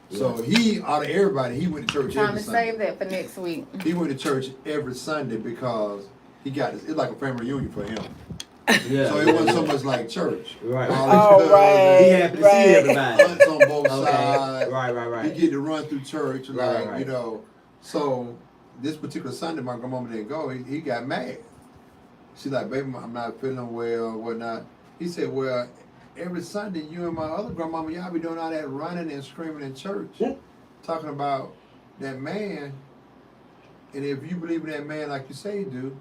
So he, out of everybody, he went to church Time every to Sunday. save that for next week. He went to church every Sunday because he got this, it's like a family reunion for him. Yeah. So it wasn't so much like church. Right. All Oh, his right. cousins He happy to see everybody. and aunts on both Okay. sides. Right. You get to run through church, like, Right. you know. So this particular Sunday, my grandmama didn't go. He got mad. She's like, baby, I'm not feeling well, whatnot. He said, well, every Sunday, you and my other grandmama, y'all be doing all that running and screaming in church, talking about that man. And if you believe in that man like you say you do,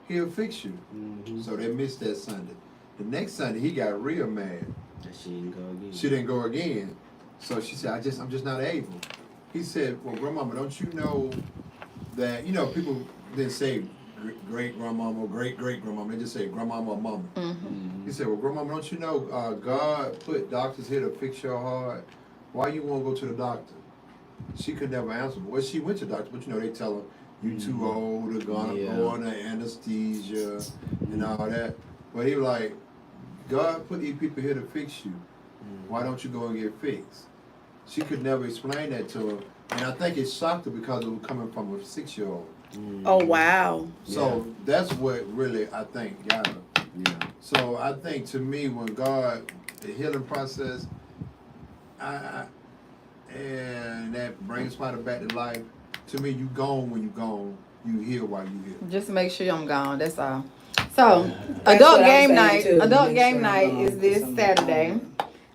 he'll fix you. Mhm. So they missed that Sunday. The next Sunday, he got real mad. That she didn't go again. She didn't go again. So she said, I'm just not able. He said, well, grandmama, don't you know that, you know, people didn't say great grandmama or great grandmama. They just say grandmama or mama. Mhm. He said, well, grandmama, don't you know God put doctors here to fix your heart? Why you won't go to the doctor? She could never answer. Well, she went to the doctor, but you know, they tell her, you too old, they're gonna go under anesthesia and all that. But he was like, God put these people here to fix you. Why don't you go and get fixed? She could never explain that to him. And I think it shocked her because it was coming from a 6-year-old. Oh, wow. So that's what really, I think, got her. Yeah. So I think to me, when God, the healing process, and that brings somebody back to life, to me, you gone when you gone, you heal while you heal. Just make sure I'm gone. That's all. So, That's adult what I'm game saying, night. too. Adult Make game sure I'm night gone, is 'cause this I'm Saturday. gone.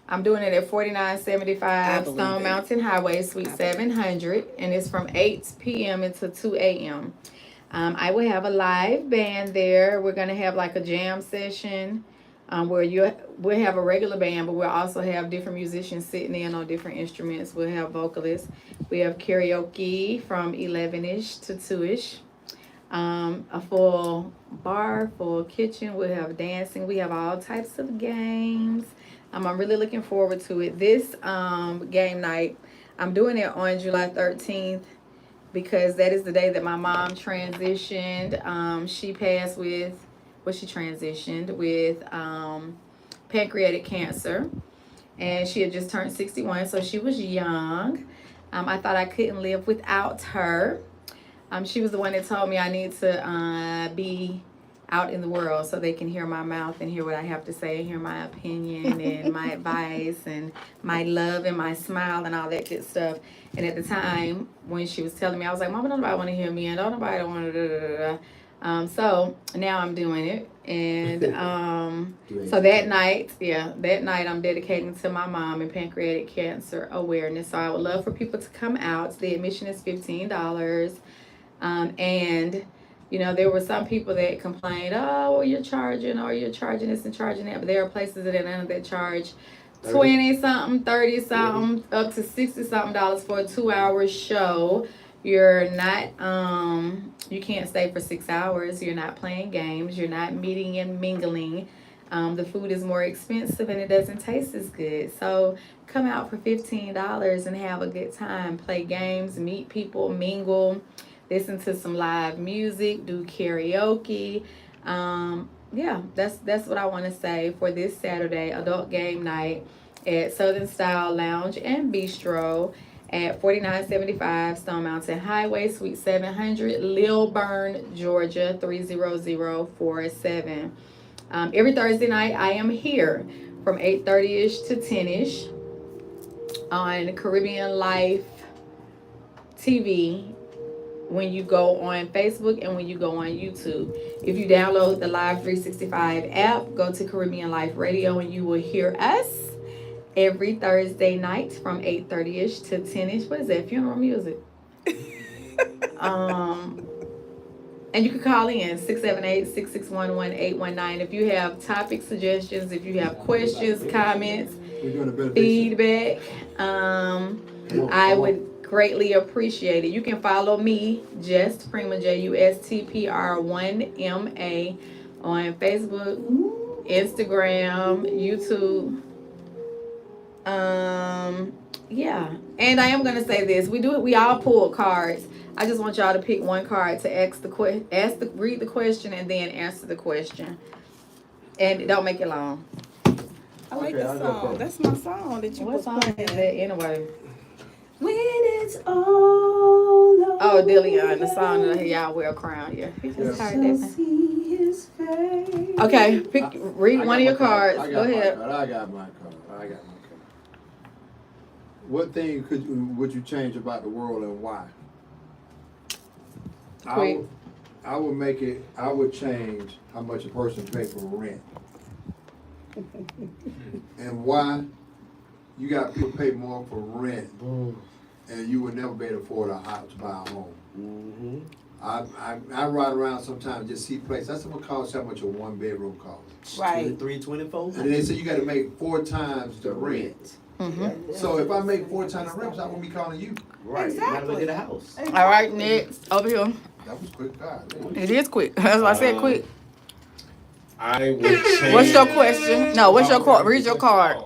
I'm doing it at I 4975 believe Stone it. Mountain Highway, Suite I believe it. 700, and it's from 8 p.m. until 2 a.m. I will have a live band there. We're gonna have like a jam session, where we'll have a regular band, but we'll also have different musicians sitting in on different instruments. We'll have vocalists. We have karaoke from 11-ish to 2-ish. A full bar, full kitchen. We'll have dancing. We have all types of games. I'm really looking forward to it. This game night, I'm doing it on July 13th because that is the day that my mom transitioned. She passed with, she transitioned with pancreatic cancer, and she had just turned 61, so she was young. I thought I couldn't live without her. She was the one that told me I need to be out in the world so they can hear my mouth and hear what I have to say and hear my opinion and my advice and my love and my smile and all that good stuff. And at the time when she was telling me, I was like, Mama, don't nobody want to hear me and don't nobody want to so now I'm doing it. And so that night I'm dedicating to my mom and pancreatic cancer awareness. So I would love for people to come out. The admission is $15. And you know, there were some people that complained, oh, well, you're charging this and charging that. But there are places in Atlanta that charge 20 something, 30 something, up to 60 something dollars for a 2-hour show. You're not, you can't stay for 6 hours. You're not playing games. You're not meeting and mingling. The food is more expensive and it doesn't taste as good. So come out for $15 and have a good time. Play games, meet people, mingle. Listen to some live music, do karaoke. Yeah, that's what I want to say for this Saturday, adult game night at Southern Style Lounge and Bistro at 4975 Stone Mountain Highway, Suite 700, Lilburn, Georgia, 30047. Every Thursday night, I am here from 8:30-ish to 10-ish on Caribbean Life TV, when you go on Facebook and when you go on YouTube. If you download the Live 365 app, go to Caribbean Life Radio and you will hear us every Thursday night from 8:30-ish to 10-ish. What is that? Funeral music. And you can call in 678-661-1819 if you have topic suggestions, if you have questions, comments, feedback. I would greatly appreciate it. You can follow me, Just Pr1ma, JUSTPR1MA, on Facebook, Instagram, YouTube. Yeah. And I am gonna say this: we all pull cards. I just want y'all to pick one card to read the question and then answer the question. And don't make it long. I like that song. That's my song that you What was song playing. is that anyway? When it's all over. Oh, Dillion, the song that y'all wear a crown. Yeah, he just heard that. See his face. Okay, read one of your cards. I Go got ahead. I got my card. What thing would you change about the world and why? Quick. I would change how much a person pays for rent. And why? You got people pay more for rent, and you would never be able to afford a house, buy a home. I ride around sometimes, just see places. That's what costs how much a 1-bedroom costs. Right. 324. And then they say you got to make 4 times the rent. So if I make 4 times the rent, I won't be calling you. Right. You gotta go get a house. All right, next over here. That was quick, God. It is quick. That's why I said quick. I would change. What's your question? No, what's your card? Read your card.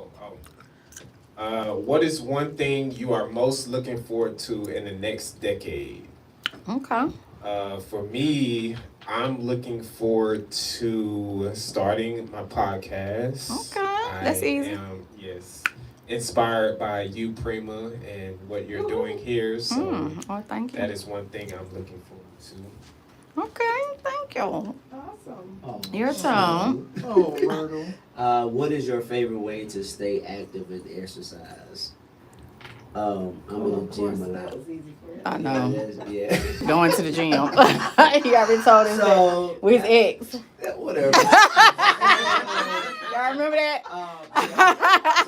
What is one thing you are most looking forward to in the next decade? Okay. For me, I'm looking forward to starting my podcast. Okay, that's easy. Am, inspired by you, Pr1ma, and what you're doing here. So Oh, thank you. that is one thing I'm looking forward to. Okay, thank you. Awesome. Oh, Your turn. Oh, Myrtle. what is your favorite way to stay active and exercise? I'm in the gym a lot. I know. Yeah. Going to the gym. He already told us that. So, With his ex. whatever. Y'all remember that?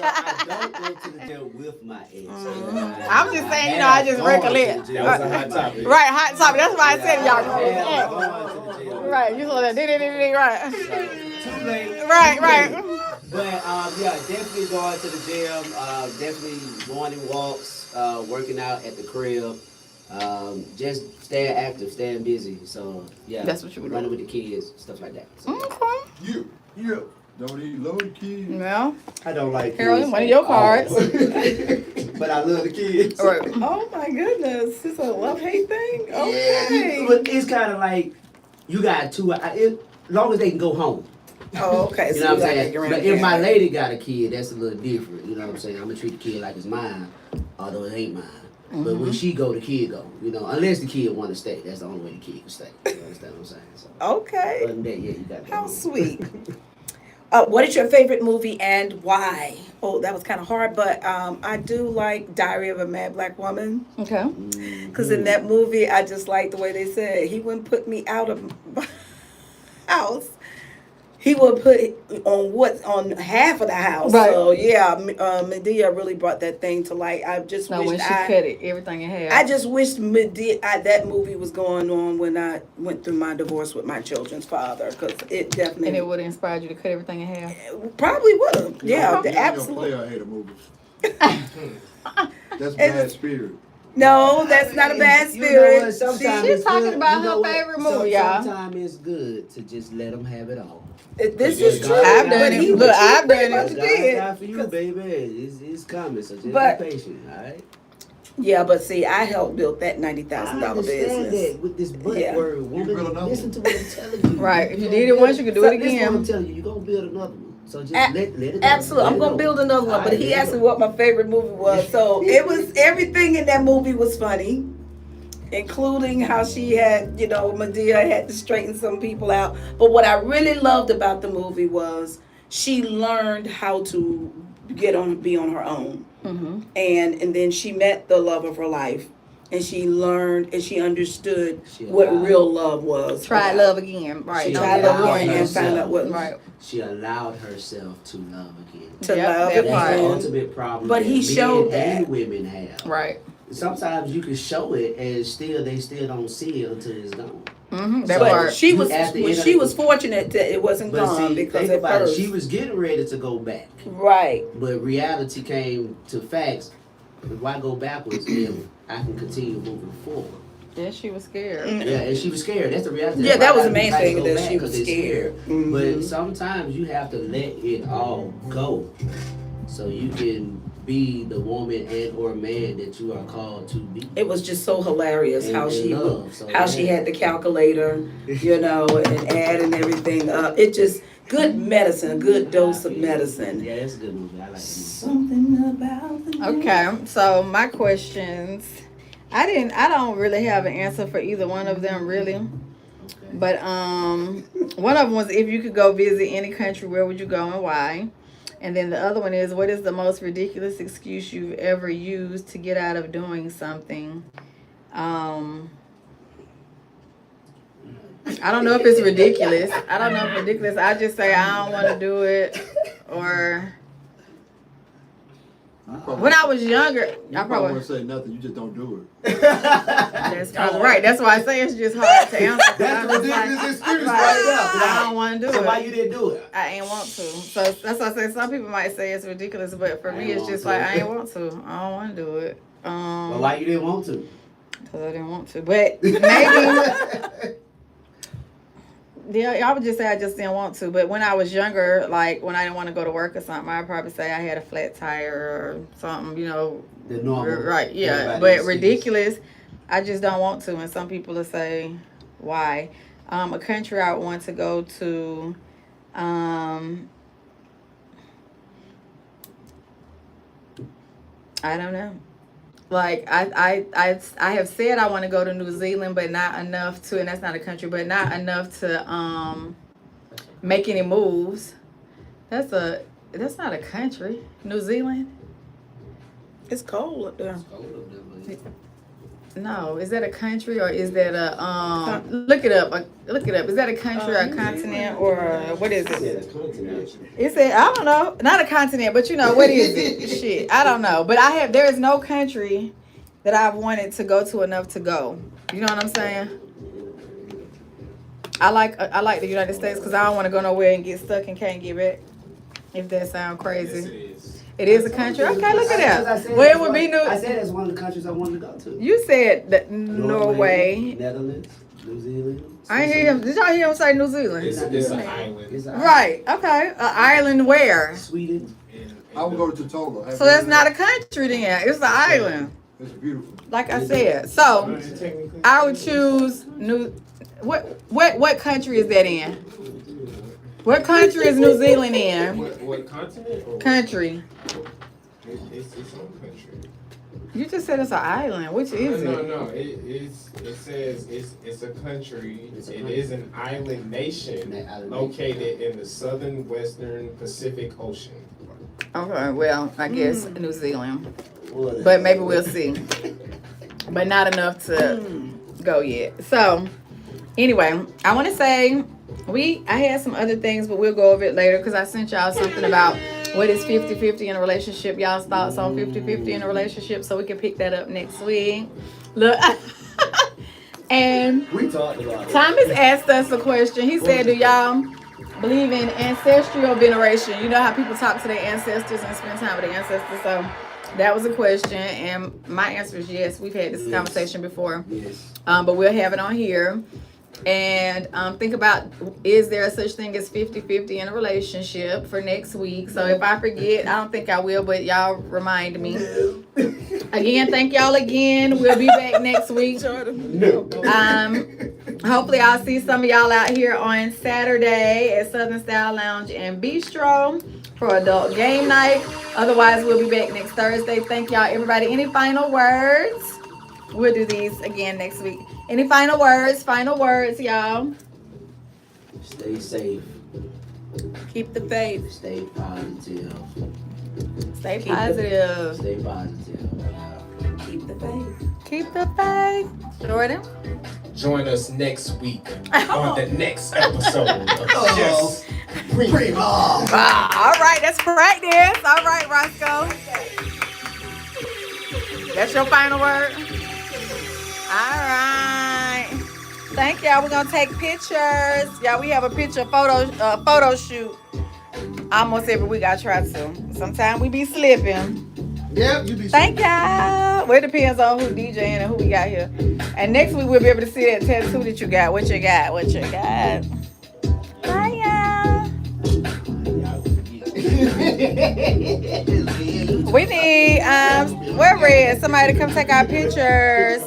I don't go to the jail with my ex. I'm just saying, you know, I just recollect. That was a hot topic. Right, hot topic. That's why I said y'all. Right. Right, you saw that. Right. Too late. Right. But yeah, definitely going to the gym. Definitely morning walks. Working out at the crib. Just staying active, staying busy. So yeah, That's what you would do. running with the kids, stuff like that. So, Okay. Yeah. Don't eat load kids. Well, I don't like Harold, kids. one of your cards. But I love the kids. Right. Oh my goodness, it's a love-hate thing? Yeah, Okay. but it's kind of like you got two. As long as they can go home. Oh, okay. You know what I'm saying? But if my lady got a kid, that's a little different. You know what I'm saying? I'm gonna treat the kid like it's mine, although it ain't mine. But when she go, the kid go. You know, unless the kid want to stay. That's the only way the kid can stay. You understand what I'm saying? So, Okay. other than that, yeah, you got to go How home. sweet. What is your favorite movie and why? Oh, that was kind of hard, but I do like Diary of a Mad Black Woman. Okay. Because in that movie, I just like the way they said he wouldn't put me out of my house. He would put it on half of the house. Right. So yeah, Medea really brought that thing to light. I just No, wished when she cut it, everything in half. I just wished that movie was going on when I went through my divorce with my children's father, because it definitely and it would have inspired you to cut everything in half. probably would have. Yeah, You absolutely. don't play I hate a movie. That's bad spirit. No, that's not a bad You know spirit. what? Sometimes She's it's talking good. about You know her what? favorite movie, y'all. Sometimes it's good to just let them have it all. This is true. I've done but it. he Look, was I've pretty done much it. God did. got for you, baby. It's coming, so just But- be patient, all right? Yeah, but see, I helped build that $90,000 I understand business. that with this butt Yeah. word, build woman. another Listen to what I'm telling you. Right. If you gonna did it build- once, you can do it This is what again. I'm telling you. You're going to build another one. So just A- let it go. Absolutely, Let I'm it gonna go. build another one. All But right, he let it asked me go. what my favorite movie was, so it was everything in that movie was funny, including how she had, Medea had to straighten some people out. But what I really loved about the movie was she learned how to be on her own, and then she met the love of her life, and she learned and she understood what real love was. Try love again. Right. She Don't Try let it love ruin again you. and find out what Right. She allowed herself to love again. to Yep, love that again. part. That's the ultimate problem But that he men showed that. and women have. Right. Sometimes you can show it and they still don't see it until it's gone. That But part. she was At the end of she the- was fortunate that it wasn't But gone see, because think at about it. first, She was getting ready to go back, right. but reality came to facts. Why go backwards if I can continue moving forward? Yeah, she was scared. Yeah, and she was scared. That's the reality. Yeah, That's that why was the I main like to thing, go that back, she was 'cause they're scared. But sometimes you have to let it all go, so you can be the woman and or man that you are called to be. It was just so hilarious And how she love, so she yeah. had the calculator, and adding everything up. It just good medicine, a good dose of medicine. Yeah, that's a good movie. I like it. Something about the Okay, so my questions, I don't really have an answer for either one of them really, Okay. but one of them was if you could go visit any country, where would you go and why? And then the other one is, what is the most ridiculous excuse you've ever used to get out of doing something? I don't know if it's ridiculous. I just say I don't want to do it, or when I was younger, You I probably probably. won't say nothing. You just don't do it. That's probably right. That's why I say it's just hard to answer. 'Cause That's I'm the just like, ridiculous excuse like, right there. I don't want to do So why it. you didn't do it? I ain't want to. So that's why I say some people might say it's ridiculous, but for I me ain't it's want just to. like I ain't want to. I don't want to do it. Well, why you didn't want to? Because I didn't want to. But maybe. Yeah, I would just say I just didn't want to. But when I was younger, like when I didn't want to go to work or something, I'd probably say I had a flat tire or something, The normal. Right, yeah. Everybody's But excuse. ridiculous, I just don't want to. And some people will say, why? A country I would want to go to, I don't know. Like I have said I want to go to New Zealand, but not enough to, and that's not a country, but not enough to make any moves. That's not a country. New Zealand. It's cold up there. It's cold up there, but No, is that a country or is that a look it up. Look it up. Is that a country or a continent or what is it? It said I don't know. Not a continent, but you know what is it? Shit, I don't know. But there is no country that I've wanted to go to enough to go. You know what I'm saying? I like the United States because I don't want to go nowhere and get stuck and can't get back. If that sounds crazy. It is a country. Okay, look at that. Well, it would be New. I said that's one of the countries I wanted to go to. You said that Norway. Netherlands, New Zealand. I ain't hear him. Did y'all hear him say New Zealand? It's an island. It's an island. Right. Okay. Island where? Sweden. I would go to Totola. So that's not a country then. It's an island. It's beautiful. Like I said. So I would choose New. What country is that in? What country is New Zealand in? What continent? Or Country. It's its own country. You just said it's an island. Which is No, it? no. It says it's a country. It is an island nation located in the southern western Pacific Ocean. Okay. Well, I guess New Zealand. But maybe we'll see. But not enough to go yet. So anyway, I want to say I had some other things, but we'll go over it later because I sent y'all something about what is 50-50 in a relationship. Y'all's thoughts on 50-50 in a relationship, so we can pick that up next week. Look, and We talked about it. Thomas asked us a question. He said, do y'all believe in ancestral veneration? You know how people talk to their ancestors and spend time with their ancestors, so that was a question, and my answer is yes. We've had this conversation before, Yes. but we'll have it on here. And think about, is there a such thing as 50-50 in a relationship for next week? So if I forget, I don't think I will, but y'all remind me. Again, thank y'all again. We'll be back next week. Hopefully I'll see some of y'all out here on Saturday at Southern Style Lounge and Bistro for adult game night. Otherwise, we'll be back next Thursday. Thank y'all, everybody. Any final words? We'll do these again next week. Any final words? Final words, y'all. Stay safe. Keep the faith. Stay positive. Stay positive. Stay positive. Keep the faith. Keep the faith. Jordan? Join us next week on the next episode of Yes. Pr1ma. All right, that's practice. All right, Roscoe. That's your final word? All right. Thank y'all. We're going to take pictures. Y'all, we have a photo shoot almost every week. I try to. Sometimes we be slipping. Yep, you be. Thank y'all. Well, it depends on who DJing and who we got here. And next week we'll be able to see that tattoo that you got. What you got? What you got? Bye, y'all. We need we're red. Somebody to come take our pictures.